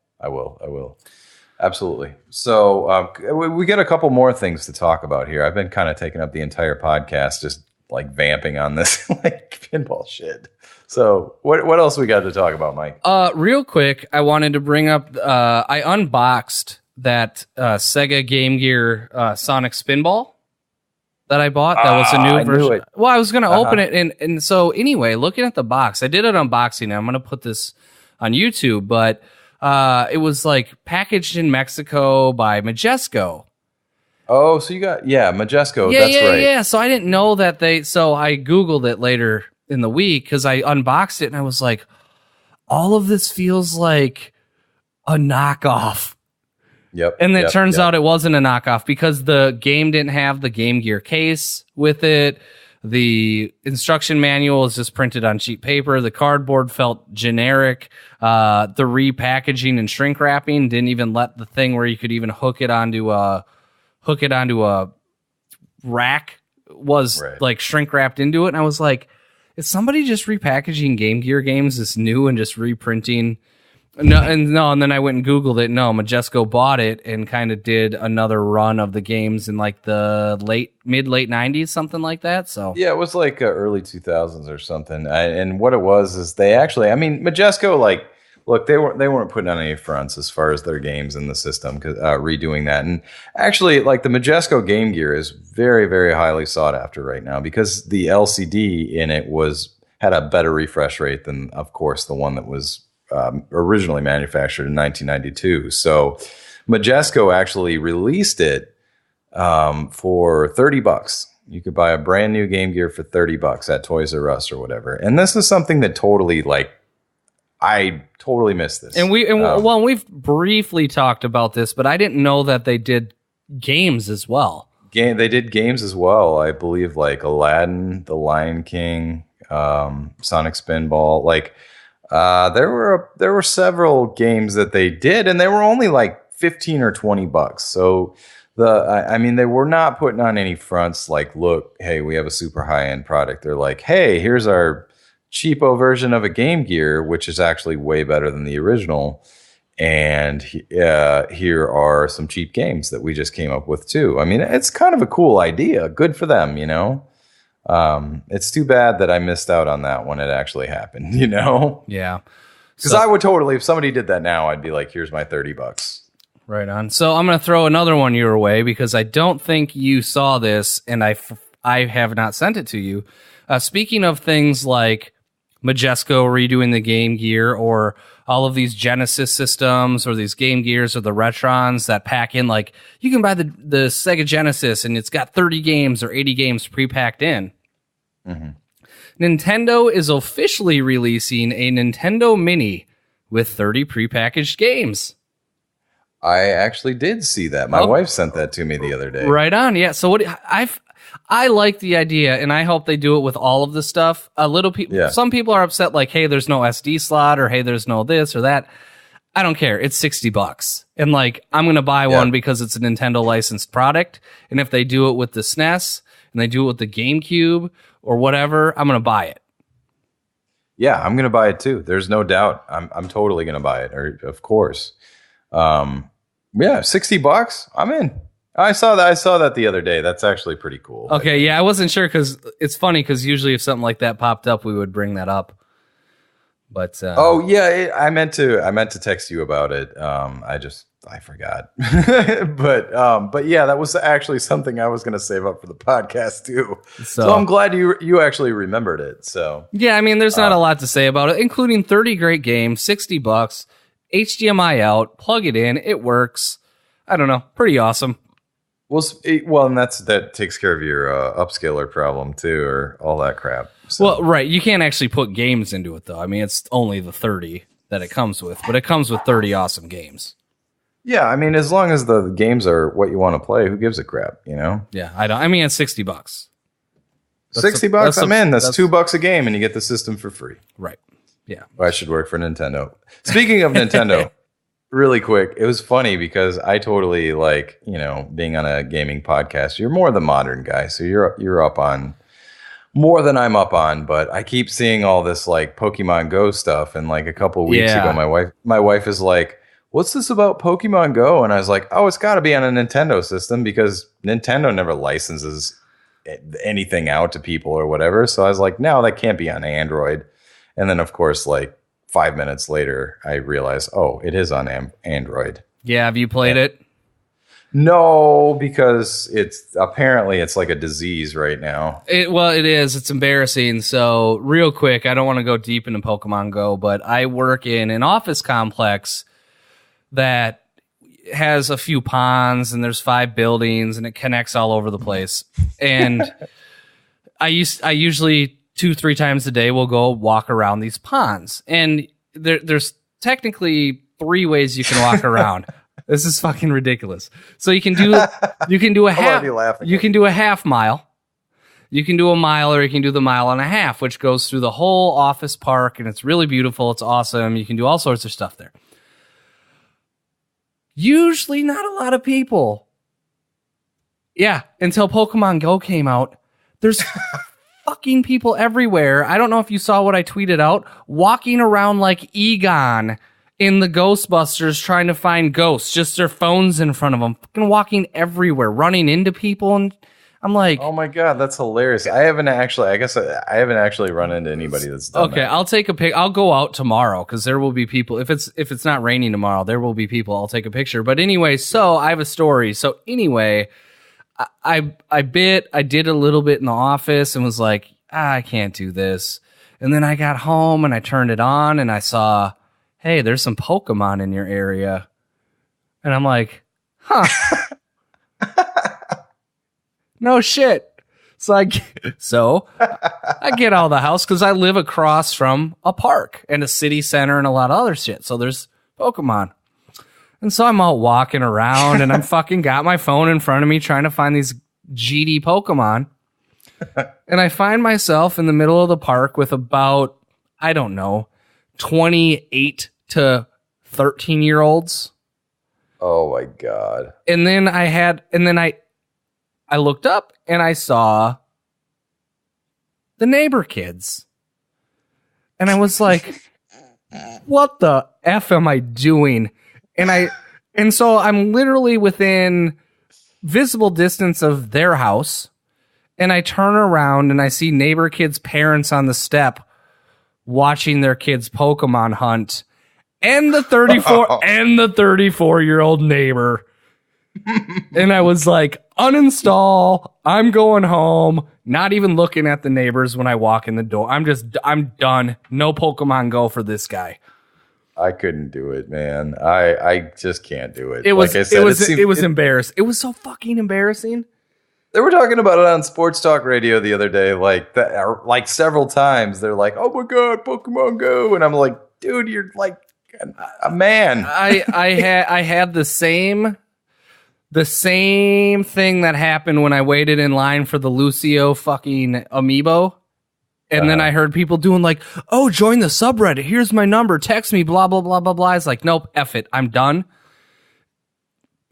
Absolutely. So we got a couple more things to talk about here. I've been kind of taking up the entire podcast, just like vamping on this like pinball shit. So what else we got to talk about, Mike? Real quick, I wanted to bring up. I unboxed that Sega Game Gear Sonic Spinball that I bought. That was a new version. Well, I was going to open it, and so anyway, looking at the box, I did an unboxing. And I'm going to put this on YouTube, but. It was like packaged in Mexico by Majesco. Oh, so you got Majesco. That's right. Yeah. So I didn't know that so I Googled it later in the week because I unboxed it and I was like, all of this feels like a knockoff. Yep. And it turns out it wasn't a knockoff because the game didn't have the Game Gear case with it. The instruction manual is just printed on cheap paper. The cardboard felt generic. The repackaging and shrink wrapping didn't even let the thing where you could even hook it onto a rack was like shrink wrapped into it. And I was like, is somebody just repackaging Game Gear games this new and just reprinting? And then I went and Googled it. No, Majesco bought it and kind of did another run of the games in like the mid late 90s, something like that. So yeah, it was like early 2000s or something. And what it was is they actually, I mean, Majesco, like, look, they weren't putting on any fronts as far as their games in the system, redoing that. And actually, like the Majesco Game Gear is very, very highly sought after right now because the LCD in it had a better refresh rate than, of course, the one that was originally manufactured in 1992. So Majesco actually released it for $30. You could buy a brand new Game Gear for $30 at Toys R Us or whatever. And this is something that I totally missed this. And we've briefly talked about this, but I didn't know that they did games as well. They did games as well. I believe like Aladdin, The Lion King, Sonic Spinball, like there were several games that they did, and they were only like $15 or $20. So they were not putting on any fronts like, look, hey, we have a super high end product. They're like, hey, here's our cheapo version of a Game Gear, which is actually way better than the original. And here are some cheap games that we just came up with too. I mean, it's kind of a cool idea. Good for them, you know. It's too bad that I missed out on that when it actually happened, you know? Yeah. Because I would totally, if somebody did that now, I'd be like, here's my $30. Right on. So I'm going to throw another one your way because I don't think you saw this and I have not sent it to you. Speaking of things like Majesco redoing the Game Gear or all of these Genesis systems or these Game Gears or the Retrons that pack in, like you can buy the Sega Genesis and it's got 30 games or 80 games pre-packed in. Mm-hmm. Nintendo is officially releasing a Nintendo Mini with 30 prepackaged games. I actually did see that. My wife sent that to me the other day. Right on. Yeah. So I like the idea, and I hope they do it with all of the stuff. Some people are upset, like, hey, there's no SD slot, or hey, there's no this or that. I don't care. It's $60, and like I'm gonna buy one because it's a Nintendo licensed product. And if they do it with the SNES and they do it with the GameCube or whatever, I'm gonna buy it. Yeah, I'm gonna buy it too. There's no doubt. I'm totally gonna buy it. Of course. $60. I'm in. I saw that the other day. That's actually pretty cool. Okay, yeah, I wasn't sure because it's funny because usually if something like that popped up, we would bring that up. But I meant to text you about it. I forgot. but yeah, that was actually something I was going to save up for the podcast too. So I'm glad you actually remembered it. So yeah, I mean, there's not a lot to say about it, including 30 great games, $60, HDMI out, plug it in, it works. I don't know, pretty awesome. Well, and that takes care of your upscaler problem too, or all that crap. So. Well, right, you can't actually put games into it though. I mean, it's only the 30 that it comes with, but it comes with 30 awesome games. Yeah, I mean, as long as the games are what you want to play, who gives a crap, you know? Yeah, I don't. I mean, it's $60. $60, I'm in. That's $2 a game, and you get the system for free. Right. Yeah. I should work for Nintendo. Speaking of Nintendo, really quick, it was funny because I totally like, being on a gaming podcast. You're more the modern guy, so you're up on more than I'm up on. But I keep seeing all this like Pokemon Go stuff, and like a couple of weeks ago, my wife is like, what's this about Pokemon Go? And I was like, oh, it's got to be on a Nintendo system because Nintendo never licenses anything out to people or whatever. So I was like, no, that can't be on Android. And then, of course, like 5 minutes later, I realized, oh, it is on Android. Yeah, have you played it? No, because it's like a disease right now. It is. It's embarrassing. So real quick, I don't want to go deep into Pokemon Go, but I work in an office complex that has a few ponds and there's 5 buildings and it connects all over the place. And I usually 2-3 times a day will go walk around these ponds. And there's technically 3 ways you can walk around. This is fucking ridiculous. So you can do a half you can do a half mile. You can do a mile, or you can do the 1.5 miles, which goes through the whole office park, and it's really beautiful. It's awesome. You can do all sorts of stuff there. Usually not a lot of people. Yeah, until Pokemon Go came out. There's fucking people everywhere. I don't know if you saw what I tweeted out. Walking around like Egon in the Ghostbusters trying to find ghosts. Just their phones in front of them. Fucking walking everywhere. Running into people. And I'm like... Oh my God, that's hilarious. I haven't actually run into anybody that's done that. I'll take a pic. I'll go out tomorrow because there will be people. If it's not raining tomorrow, there will be people. I'll take a picture. But anyway, so I have a story. So anyway, I did a little bit in the office and was like, I can't do this. And then I got home and I turned it on and I saw, hey, there's some Pokemon in your area. And I'm like, huh. No shit. So I get out of the house because I live across from a park and a city center and a lot of other shit. So there's Pokemon. And so I'm out walking around and I'm fucking got my phone in front of me trying to find these GD Pokemon. And I find myself in the middle of the park with about, I don't know, 28 to 13-year-olds. Oh my God. And then I looked up and I saw the neighbor kids. And I was like, what the F am I doing? And so I'm literally within visible distance of their house. And I turn around and I see neighbor kids' parents on the step watching their kids Pokemon hunt. And the 34-year-old neighbor. And I was like, uninstall. I'm going home. Not even looking at the neighbors when I walk in the door. I'm done. No Pokemon Go for this guy. I couldn't do it, man. I just can't do it. It was embarrassing. It was so fucking embarrassing. They were talking about it on Sports Talk Radio the other day, like several times. They're like, "Oh my God, Pokemon Go!" And I'm like, "Dude, you're like a man." I had the same thing that happened when I waited in line for the Lucio fucking amiibo. And then I heard people doing like, oh, join the subreddit. Here's my number. Text me, blah, blah, blah, blah, blah. It's like, nope, F it. I'm done.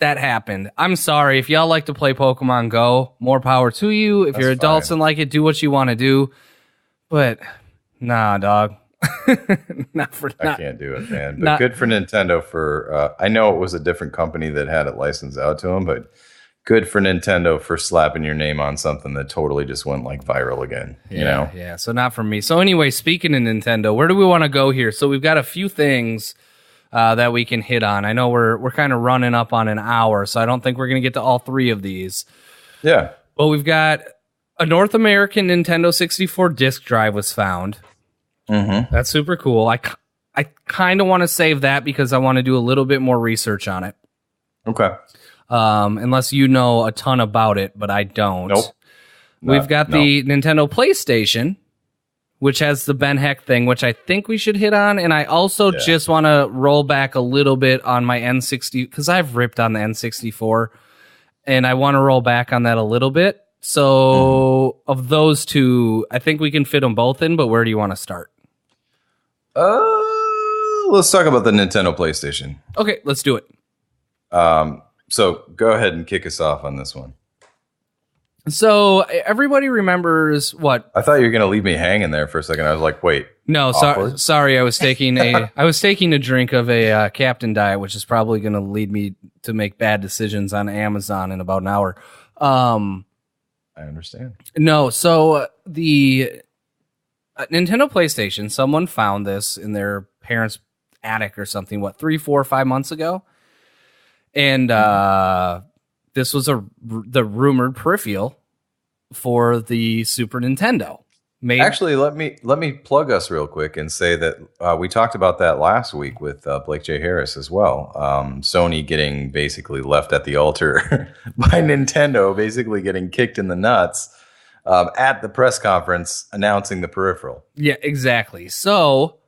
That happened. I'm sorry. If y'all like to play Pokemon Go, more power to you. If you're adults and like it, do what you want to do. But nah, dog. I can't do it, man. But good for Nintendo for, I know it was a different company that had it licensed out to them, but good for Nintendo for slapping your name on something that totally just went like viral again. Yeah. So not for me. So anyway, speaking of Nintendo, where do we want to go here? So we've got a few things that we can hit on. I know we're kind of running up on an hour, so I don't think we're going to get to all three of these. Yeah. Well, we've got a North American Nintendo 64 disc drive was found. Mm-hmm. That's super cool. I kind of want to save that because I want to do a little bit more research on it. Okay. Unless you know a ton about it, but I don't. Nope. We've got the Nintendo PlayStation, which has the Ben Heck thing, which I think we should hit on. And I also just want to roll back a little bit on my N60, because I've ripped on the N64, and I want to roll back on that a little bit. So of those two, I think we can fit them both in, but where do you want to start? Let's talk about the Nintendo PlayStation. Okay, let's do it. So go ahead and kick us off on this one. So everybody remembers what? I thought you were going to leave me hanging there for a second. I was like, wait. No, sorry. I was taking a drink of a Captain Diet, which is probably going to lead me to make bad decisions on Amazon in about an hour. I understand. No, so the Nintendo PlayStation, someone found this in their parents' attic or something, 3, 4, 5 months ago? And this was the rumored peripheral for the Super Nintendo. Actually, let me plug us real quick and say that we talked about that last week with Blake J. Harris as well. Sony getting basically left at the altar by Nintendo, basically getting kicked in the nuts at the press conference announcing the peripheral. Yeah, exactly. So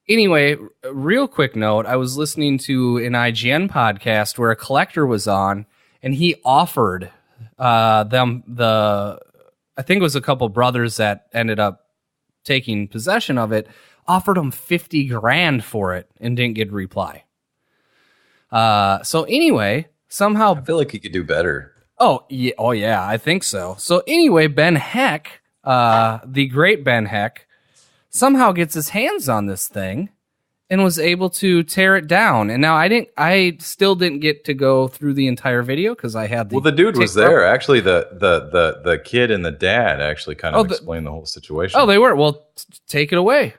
anyway, real quick note, I was listening to an IGN podcast where a collector was on, and he offered them I think it was a couple brothers that ended up taking possession of it, offered them $50,000 for it and didn't get a reply. So anyway, somehow I feel like he could do better. Oh yeah, I think so. So anyway, Ben Heck, the great Ben Heck, somehow gets his hands on this thing and was able to tear it down. And now I still didn't get to go through the entire video because I had the dude was there. Actually, the kid and the dad actually kind of explained the whole situation. Oh, they were. Well, take it away.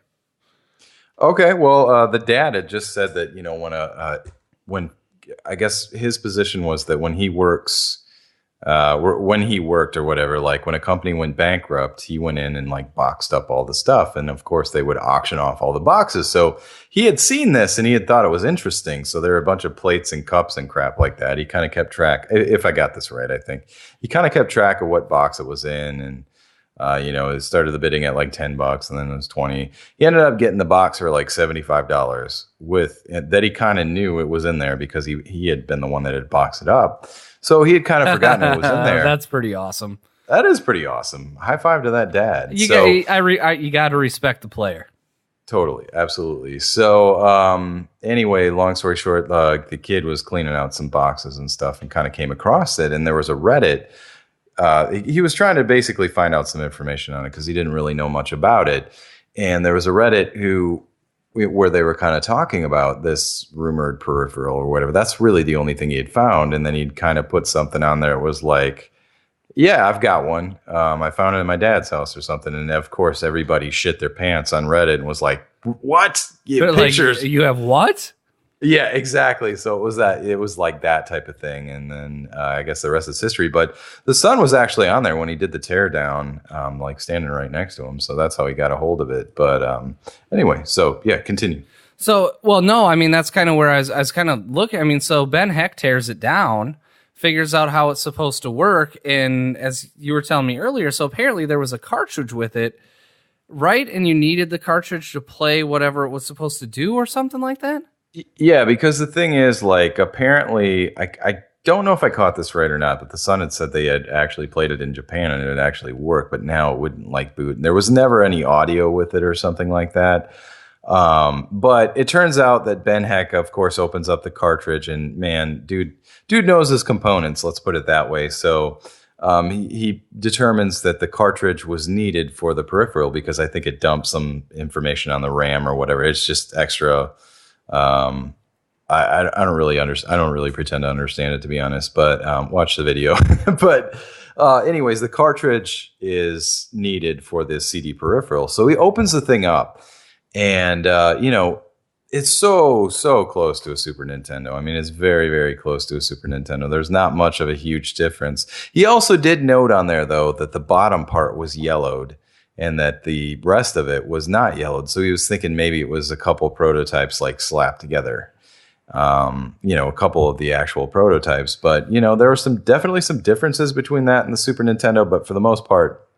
Okay. Well, the dad had just said that, when I guess his position was that when he works, when he worked or whatever, like when a company went bankrupt, he went in and like boxed up all the stuff. And of course they would auction off all the boxes. So he had seen this and he had thought it was interesting. So there were a bunch of plates and cups and crap like that. He kind of kept track, if I got this right, I think he kind of kept track of what box it was in. And, it started the bidding at like $10 and then it was 20. He ended up getting the box for like $75 that he kind of knew it was in there because he had been the one that had boxed it up. So he had kind of forgotten it was in there. That's pretty awesome. That is pretty awesome. High five to that dad. You got to respect the player. Totally, absolutely. So anyway, long story short, the kid was cleaning out some boxes and stuff and kind of came across it. And there was a Reddit. He was trying to basically find out some information on it because he didn't really know much about it. And there was a Reddit where they were kind of talking about this rumored peripheral or whatever. That's really the only thing he had found. And then he'd kind of put something on there. It was like, yeah, I've got one. I found it in my dad's house or something. And of course, everybody shit their pants on Reddit and was like, what? Pictures. Like, you have what? Yeah, exactly. So it was like that type of thing. And then I guess the rest is history. But the son was actually on there when he did the teardown, like standing right next to him. So that's how he got a hold of it. But anyway, so yeah, continue. So, well, no, I mean, that's kind of where I was kind of looking. I mean, so Ben Heck tears it down, figures out how it's supposed to work. And as you were telling me earlier, so apparently there was a cartridge with it, right? And you needed the cartridge to play whatever it was supposed to do or something like that? Yeah, because the thing is, like, apparently, I don't know if I caught this right or not, but the son had said they had actually played it in Japan and it actually worked, but now it wouldn't like boot. There was never any audio with it or something like that. But it turns out that Ben Heck, of course, opens up the cartridge and man, dude knows his components. Let's put it that way. So he determines that the cartridge was needed for the peripheral because I think it dumped some information on the RAM or whatever. It's just extra. I don't really understand. I don't really pretend to understand it, to be honest, but watch the video. But anyways, the cartridge is needed for this CD peripheral. So he opens the thing up, and it's so close to a Super Nintendo. I mean, it's very, very close to a Super Nintendo. There's not much of a huge difference. He also did note on there, though, that the bottom part was yellowed and that the rest of it was not yellowed. So he was thinking maybe it was a couple prototypes like slapped together. A couple of the actual prototypes. But, there were definitely some differences between that and the Super Nintendo. But for the most part,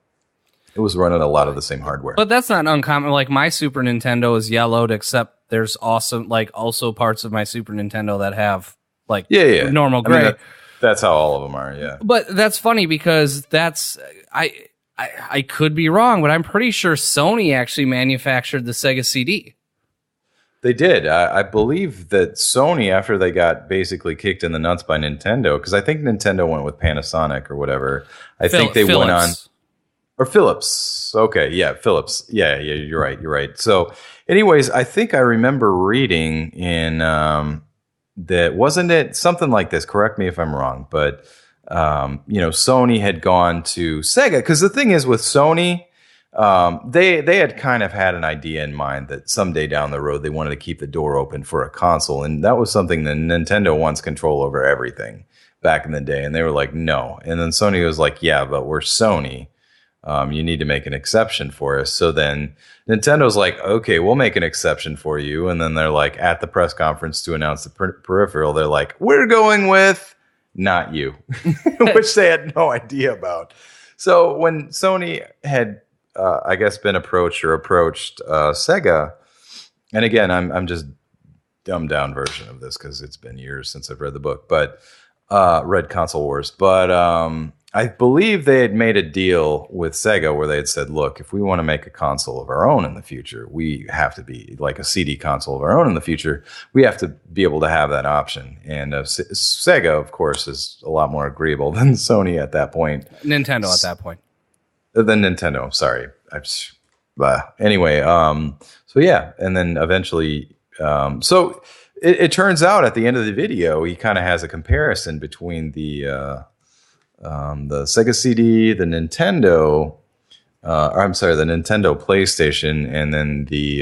it was running a lot of the same hardware. But that's not uncommon. Like my Super Nintendo is yellowed, except there's also parts of my Super Nintendo that have normal gray. I mean, that's how all of them are. Yeah. But that's funny because I could be wrong, but I'm pretty sure Sony actually manufactured the Sega CD. They did. I believe that Sony, after they got basically kicked in the nuts by Nintendo, because I think Nintendo went with Panasonic or whatever. I think they went on. Or Philips. Okay, yeah, Philips. Yeah, you're right. So, anyways, I think I remember reading in that, wasn't it something like this? Correct me if I'm wrong, but Sony had gone to Sega, because the thing is with Sony, they had kind of had an idea in mind that someday down the road they wanted to keep the door open for a console, and that was something that Nintendo wants control over everything back in the day, and they were like, no. And then Sony was like, yeah, but we're Sony. You need to make an exception for us. So then Nintendo's like, okay, we'll make an exception for you. And then they're like, at the press conference to announce the peripheral, they're like, we're going with not you, which they had no idea about. So when Sony had, I guess, been approached Sega, and again, I'm just dumbed down version of this because it's been years since I've read the book, but read Console Wars. But I believe they had made a deal with Sega where they had said, look, if we want to make a console of our own in the future, we have to be like a CD console of our own in the future. We have to be able to have that option. And Sega, of course, is a lot more agreeable than Sony at that point. Nintendo at that point. Than Nintendo, sorry. Anyway, so yeah. And then eventually, so it turns out at the end of the video, he kind of has a comparison between the Sega CD, the Nintendo, the Nintendo PlayStation, and then the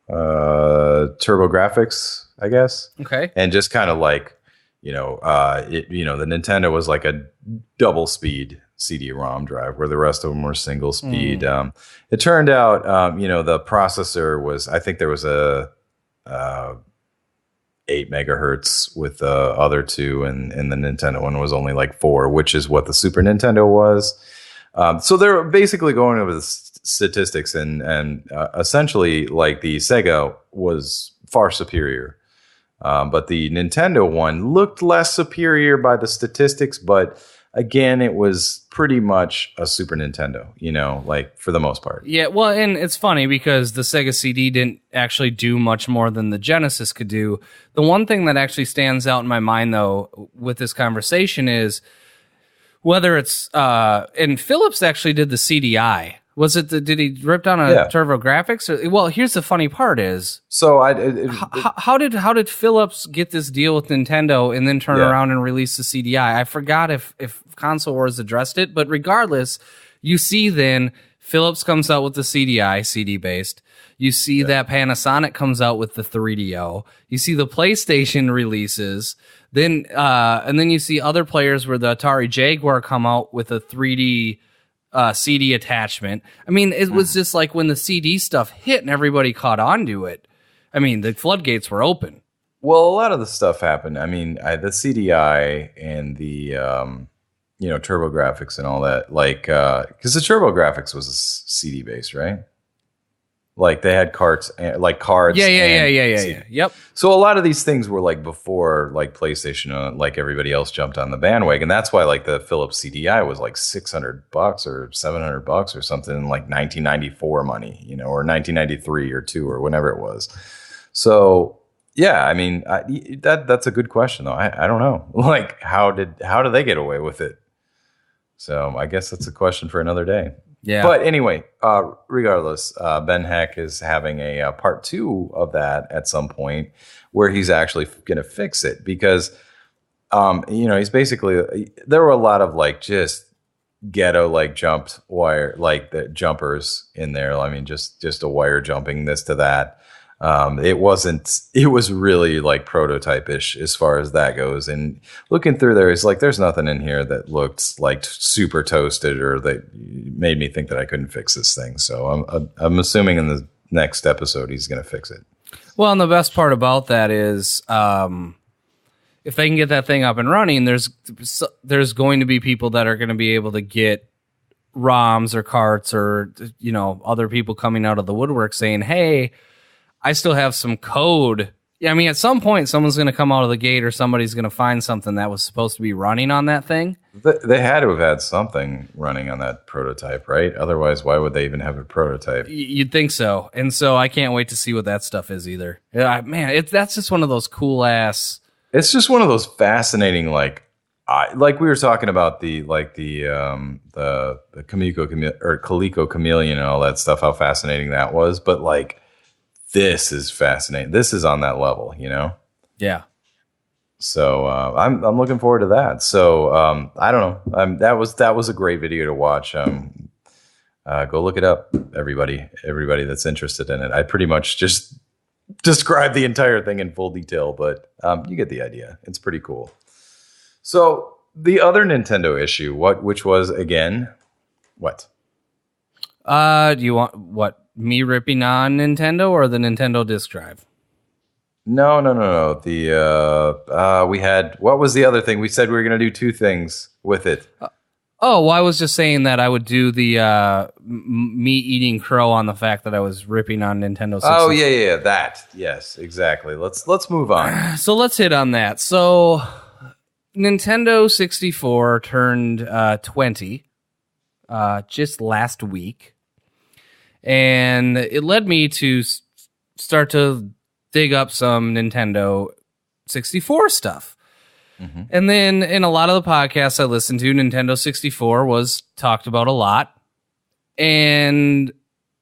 TurboGrafx, I guess. Okay. And just kind of like, the Nintendo was like a double speed CD-ROM drive, where the rest of them were single speed. It turned out, the processor was, I think there was a 8 megahertz with the other two, and the Nintendo one was only like 4, which is what the Super Nintendo was. So they're basically going over the statistics, and essentially, like, the Sega was far superior. But the Nintendo one looked less superior by the statistics, but again, it was pretty much a Super Nintendo, like, for the most part. Yeah, well, and it's funny because the Sega CD didn't actually do much more than the Genesis could do. The one thing that actually stands out in my mind, though, with this conversation is whether it's, and Philips actually did the CDI. Was it did he rip down a TurboGrafx? Well, here's the funny part is, so how did Philips get this deal with Nintendo and then turn around and release the CDI? I forgot if Console Wars addressed it, but regardless, you see then Philips comes out with the CDI, CD based. You see that Panasonic comes out with the 3DO. You see the PlayStation releases. Then and then you see other players where the Atari Jaguar come out with a 3D CD attachment. I mean, it was just like when the CD stuff hit and everybody caught on to it. I mean, the floodgates were open. Well, a lot of the stuff happened. I mean, the CDI and the TurboGrafx and all that, like, because the TurboGrafx was a CD based, right? Like, they had cards. Yeah. Yep. So a lot of these things were like before, like, PlayStation, like everybody else jumped on the bandwagon. That's why, like, the Philips CDI was like $600 or $700 or something in like 1994 money, or 1993 or 2 or whenever it was. So yeah, I mean, that's a good question though. I don't know. Like, how did they get away with it? So I guess that's a question for another day. Yeah. But anyway, regardless, Ben Heck is having a part 2 of that at some point where he's actually going to fix it because, he's basically, there were a lot of like just ghetto like jumped wire, like the jumpers in there. I mean, just a wire jumping this to that. It was really like prototype-ish as far as that goes. And looking through there, it's like, there's nothing in here that looked like super toasted or that made me think that I couldn't fix this thing. So I'm assuming in the next episode, he's going to fix it. Well, and the best part about that is, if they can get that thing up and running, there's going to be people that are going to be able to get ROMs or carts or, other people coming out of the woodwork saying, hey, I still have some code. Yeah, I mean, at some point, someone's going to come out of the gate or somebody's going to find something that was supposed to be running on that thing. They had to have had something running on that prototype, right? Otherwise, why would they even have a prototype? You'd think so. And so I can't wait to see what that stuff is either. Yeah, man, that's just one of those cool ass. It's just one of those fascinating, like we were talking about the Coleco Chameleon and all that stuff, how fascinating that was. But like, this is fascinating. This is on that level, Yeah. So I'm looking forward to that. So I don't know. That was a great video to watch. Go look it up, everybody that's interested in it. I pretty much just described the entire thing in full detail, but you get the idea. It's pretty cool. So the other Nintendo issue, which was again, what? Do you want what? Me ripping on Nintendo or the Nintendo disk drive? No. We had, what was the other thing? We said we were going to do 2 things with it. Well, I was just saying that I would do the me eating crow on the fact that I was ripping on Nintendo 64. Oh, yeah, that. Yes, exactly. Let's move on. So let's hit on that. So Nintendo 64 turned 20 just last week. And it led me to start to dig up some Nintendo 64 stuff. Mm-hmm. And then in a lot of the podcasts I listened to, Nintendo 64 was talked about a lot. And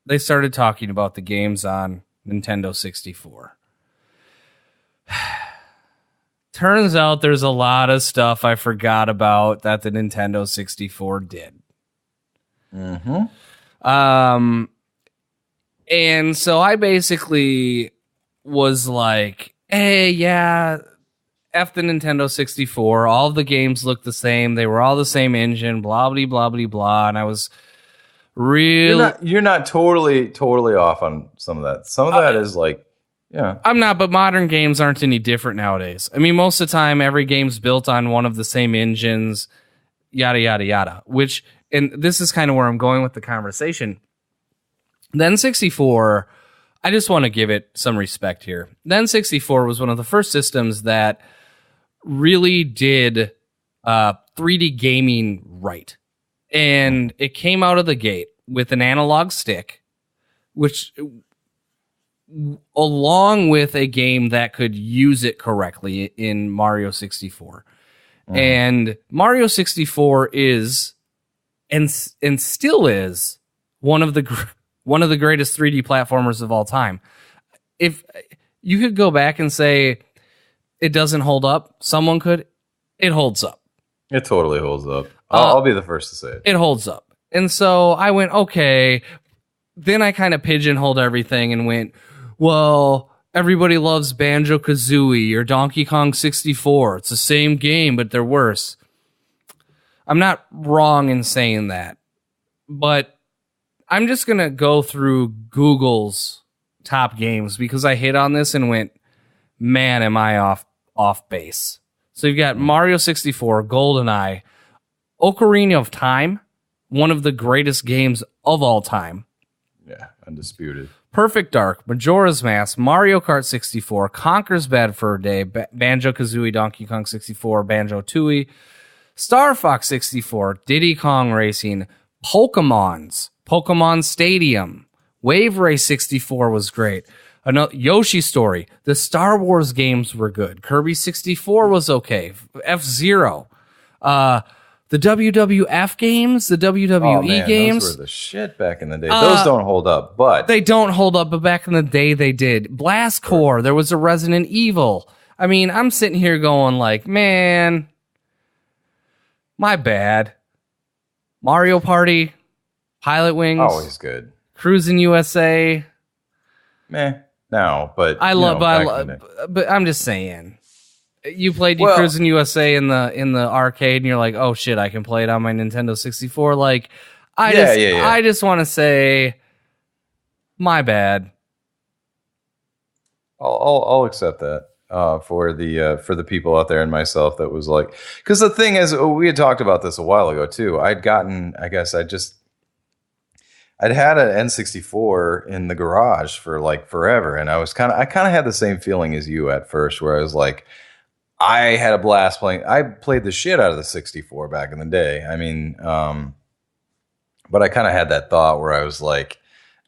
they started talking about the games on Nintendo 64. Turns out there's a lot of stuff I forgot about that the Nintendo 64 did. Mm-hmm. And so I basically was like, hey, yeah, F the Nintendo 64. All of the games looked the same. They were all the same engine, blah, blah, blah, blah, blah. And I was really... You're not totally off on some of that. Some of that is like, yeah. I'm not, but modern games aren't any different nowadays. I mean, most of the time, every game's built on one of the same engines, yada, yada, yada. And this is kind of where I'm going with the conversation. The N64, I just want to give it some respect here. The N64 was one of the first systems that really did 3D gaming right. And it came out of the gate with an analog stick, which, along with a game that could use it correctly in Mario 64. And Mario 64 is, and still is, one of the greatest 3D platformers of all time. If you could go back and say it doesn't hold up, someone could. It holds up. It totally holds up. I'll be the first to say it. It holds up. And so I went, okay. Then I kind of pigeonholed everything and went, well, everybody loves Banjo-Kazooie or Donkey Kong 64. It's the same game, but they're worse. I'm not wrong in saying that. But I'm just going to go through Google's top games because I hit on this and went, man, am I off base. So you've got Mario 64, GoldenEye, Ocarina of Time, one of the greatest games of all time. Yeah, undisputed. Perfect Dark, Majora's Mask, Mario Kart 64, Conker's Bad Fur Day, Banjo-Kazooie, Donkey Kong 64, Banjo-Tooie, Star Fox 64, Diddy Kong Racing, Pokemon Stadium, Wave Race 64 was great. Yoshi Story. The Star Wars games were good. Kirby 64 was okay. F-Zero. The WWF games, the WWE games. Those were the shit back in the day. Those don't hold up, but... They don't hold up, but back in the day they did. Blast Corps, there was a Resident Evil. I mean, I'm sitting here going like, man, my bad. Mario Party, Pilot Wings. Always good. Cruising USA. Meh, no, but... but I'm just saying. You played Cruising USA in the arcade, and you're like, oh shit, I can play it on my Nintendo 64. Like, I just want to say, my bad. I'll accept that for the people out there and myself that was like, because the thing is, we had talked about this a while ago too. I'd had an N64 in the garage for like forever, and I kind of had the same feeling as you at first, where I was like, I had a blast playing. I played the shit out of the 64 back in the day. I mean, but I kind of had that thought where I was like,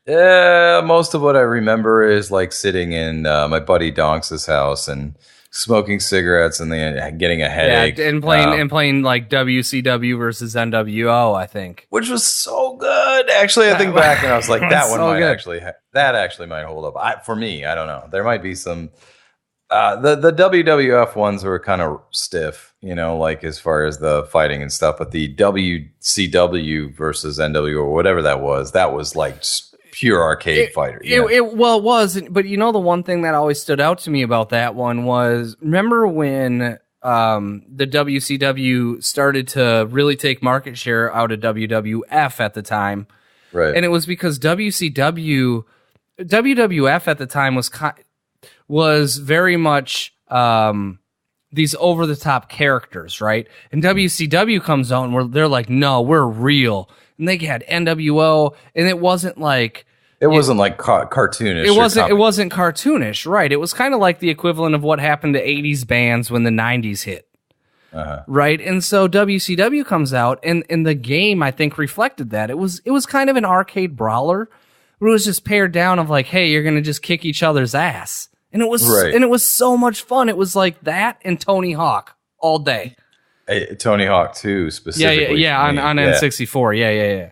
most of what I remember is like sitting in my buddy Donks' house and smoking cigarettes and then getting a headache. Yeah, and playing like WCW versus NWO, I think. Which was so good. Actually, I think back and I was like, that one might actually might hold up. For me, I don't know. There might be some... the WWF ones were kind of stiff, like as far as the fighting and stuff. But the WCW versus NWO or whatever that was like pure arcade fighter. It was. But the one thing that always stood out to me about that one was, remember when the WCW started to really take market share out of WWF at the time, right? And it was because WWF at the time was very much these over-the-top characters, right? And WCW comes out and they're like, no, we're real. And they had NWO, and it wasn't like... It wasn't like cartoonish. It wasn't cartoonish, right? It was kind of like the equivalent of what happened to 80s bands when the 90s hit. Uh-huh. Right? And so WCW comes out, and the game, I think, reflected that. It was kind of an arcade brawler, but it was just pared down of like, hey, you're going to just kick each other's ass. And it was so much fun. It was like that and Tony Hawk all day. Tony Hawk 2 specifically. Yeah, on N64. Yeah.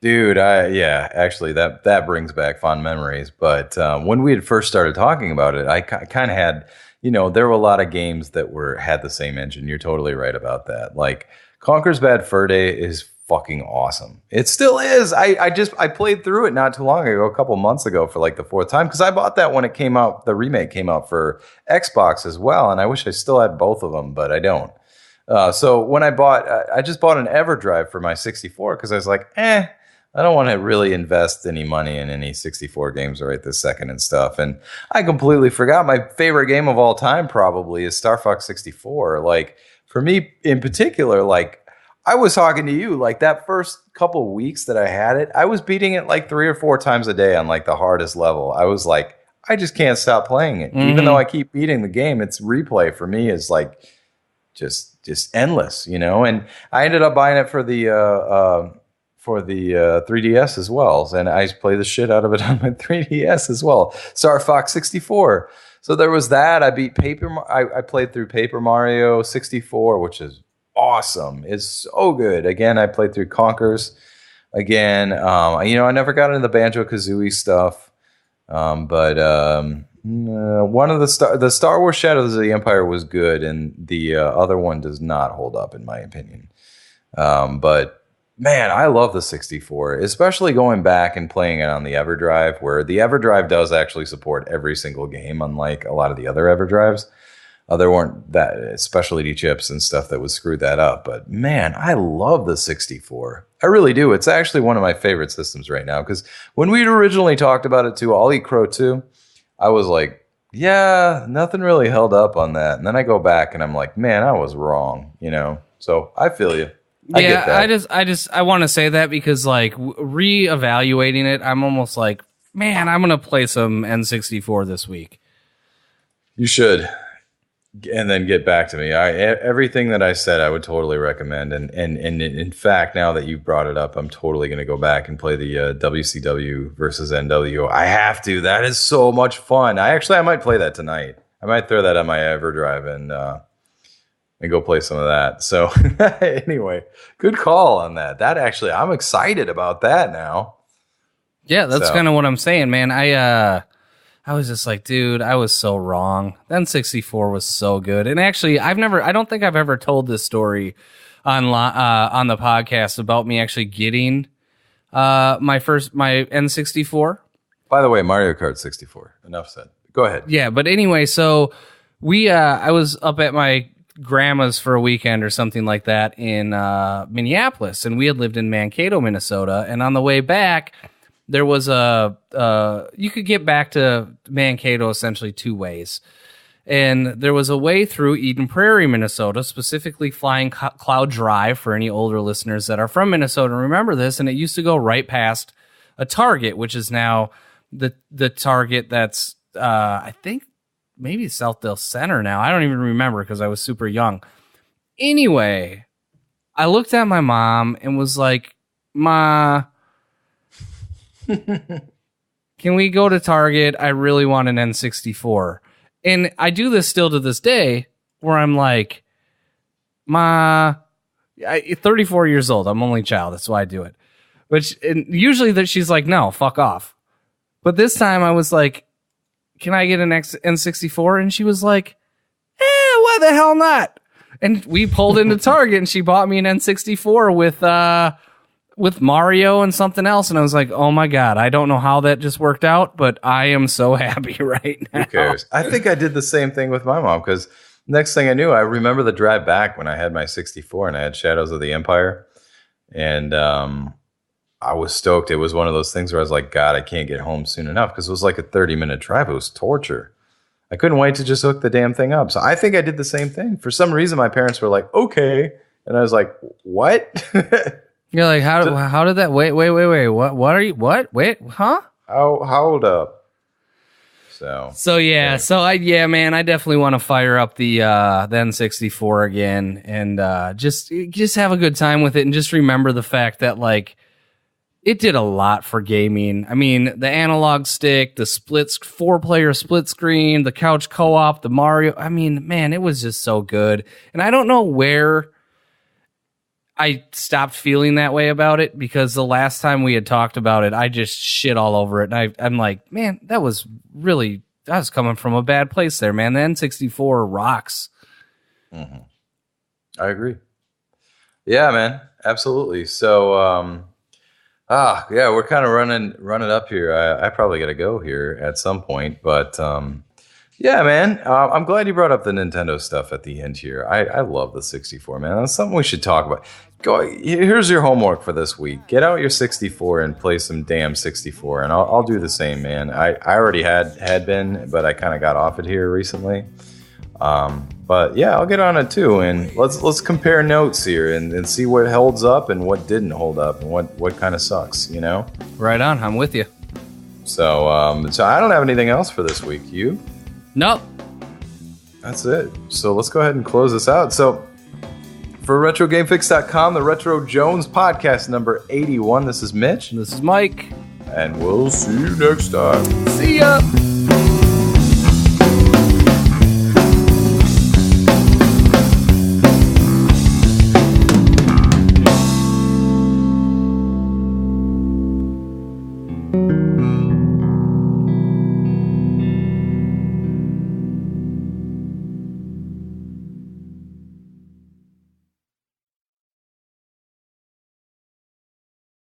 Dude, actually that brings back fond memories. But when we had first started talking about it, I kind of had, there were a lot of games that had the same engine. You're totally right about that. Like Conker's Bad Fur Day is fucking awesome. It still is. I played through it not too long ago, a couple months ago for like the fourth time, because I bought that when it came out. The remake came out for Xbox as well, and I wish I still had both of them, but I don't. So when I just bought an EverDrive for my 64 because I was like, I don't want to really invest any money in any 64 games right this second and stuff. And I completely forgot my favorite game of all time probably is Star Fox 64. Like for me in particular, like I was talking to you, like that first couple of weeks that I had it, I was beating it like 3 or 4 times a day on like the hardest level. I was like, I just can't stop playing it. Mm-hmm. Even though I keep beating the game, its replay for me is like just endless, And I ended up buying it for the 3DS as well. And I play the shit out of it on my 3DS as well. Star Fox 64. So there was that. I beat I played through Paper Mario 64, which is awesome. It's so good. Again, I played through Conkers. Again, I never got into the Banjo-Kazooie stuff. But one of the Star Wars Shadows of the Empire was good, and the other one does not hold up in my opinion. But man, I love the 64, especially going back and playing it on the EverDrive, where the EverDrive does actually support every single game, unlike a lot of the other EverDrives. There weren't that specialty chips and stuff that would screw that up. But man, I love the 64. I really do. It's actually one of my favorite systems right now. Because when we originally talked about it too, I'll Eat Crow 2, I was like, yeah, nothing really held up on that. And then I go back and I'm like, man, I was wrong, So I feel you. I get that. I want to say that because like reevaluating it, I'm almost like, man, I'm going to play some N64 this week. You should. And then get back to me. Everything that I said, I would totally recommend. And in fact, now that you've brought it up, I'm totally going to go back and play the WCW versus NWO. I have to. That is so much fun. I might play that tonight. I might throw that on my EverDrive and and go play some of that. So anyway, good call on that. That actually, I'm excited about that now. Yeah, that's kind of what I'm saying, man. I was just like, dude, I was so wrong. Then 64 was so good. And actually, I don't think I've ever told this story on the podcast about me actually getting my N64. By the way, Mario Kart 64. Enough said. Go ahead. Yeah, but anyway, so I was up at my grandma's for a weekend or something like that in Minneapolis, and we had lived in Mankato, Minnesota, and on the way back, there was you could get back to Mankato essentially two ways. And there was a way through Eden Prairie, Minnesota, specifically Flying Cloud Drive for any older listeners that are from Minnesota and remember this, and it used to go right past a Target, which is now the Target that's, I think, maybe Southdale Center now. I don't even remember because I was super young. Anyway, I looked at my mom and was like, Ma, can we go to Target? I really want an N64. And I do this still to this day where I'm like, Ma, 34 years old. I'm only child. That's why I do it. And usually that she's like, no, fuck off. But this time I was like, can I get an N64? And she was like, why the hell not? And we pulled into Target and she bought me an N64 with Mario and something else. And I was like, oh my God, I don't know how that just worked out, but I am so happy right now. Who cares? I think I did the same thing with my mom because next thing I knew, I remember the drive back when I had my 64 and I had Shadows of the Empire. And I was stoked. It was one of those things where I was like, God, I can't get home soon enough because it was like a 30-minute drive. It was torture. I couldn't wait to just hook the damn thing up. So I think I did the same thing. For some reason, my parents were like, okay. And I was like, what? You're like, how did that? Wait. What are you? What? Wait, huh? Hold up. So yeah. Man, I definitely want to fire up the N64 again and just have a good time with it and just remember the fact that like it did a lot for gaming. I mean, the analog stick, the 4-player split screen, the couch co-op, the Mario. I mean, man, it was just so good. And I don't know where I stopped feeling that way about it because the last time we had talked about it, I just shit all over it. And I'm like, man, that was coming from a bad place there, man. The N64 rocks. Mm-hmm. I agree. Yeah, man, absolutely. So, yeah, we're kind of running up here. I probably got to go here at some point, but yeah, man, I'm glad you brought up the Nintendo stuff at the end here. I love the 64, man. That's something we should talk about. Here's your homework for this week. Get out your 64 and play some damn 64, and I'll do the same, man. I already had been, but I kind of got off it here recently. But yeah, I'll get on it too, and let's compare notes here and see what holds up and what didn't hold up and what kind of sucks, you know? Right on, I'm with you. So I don't have anything else for this week. You? Nope. That's it. So let's go ahead and close this out. So for RetroGameFix.com, the Retro Jones podcast number 81. This is Mitch. This is Mike. And we'll see you next time. See ya.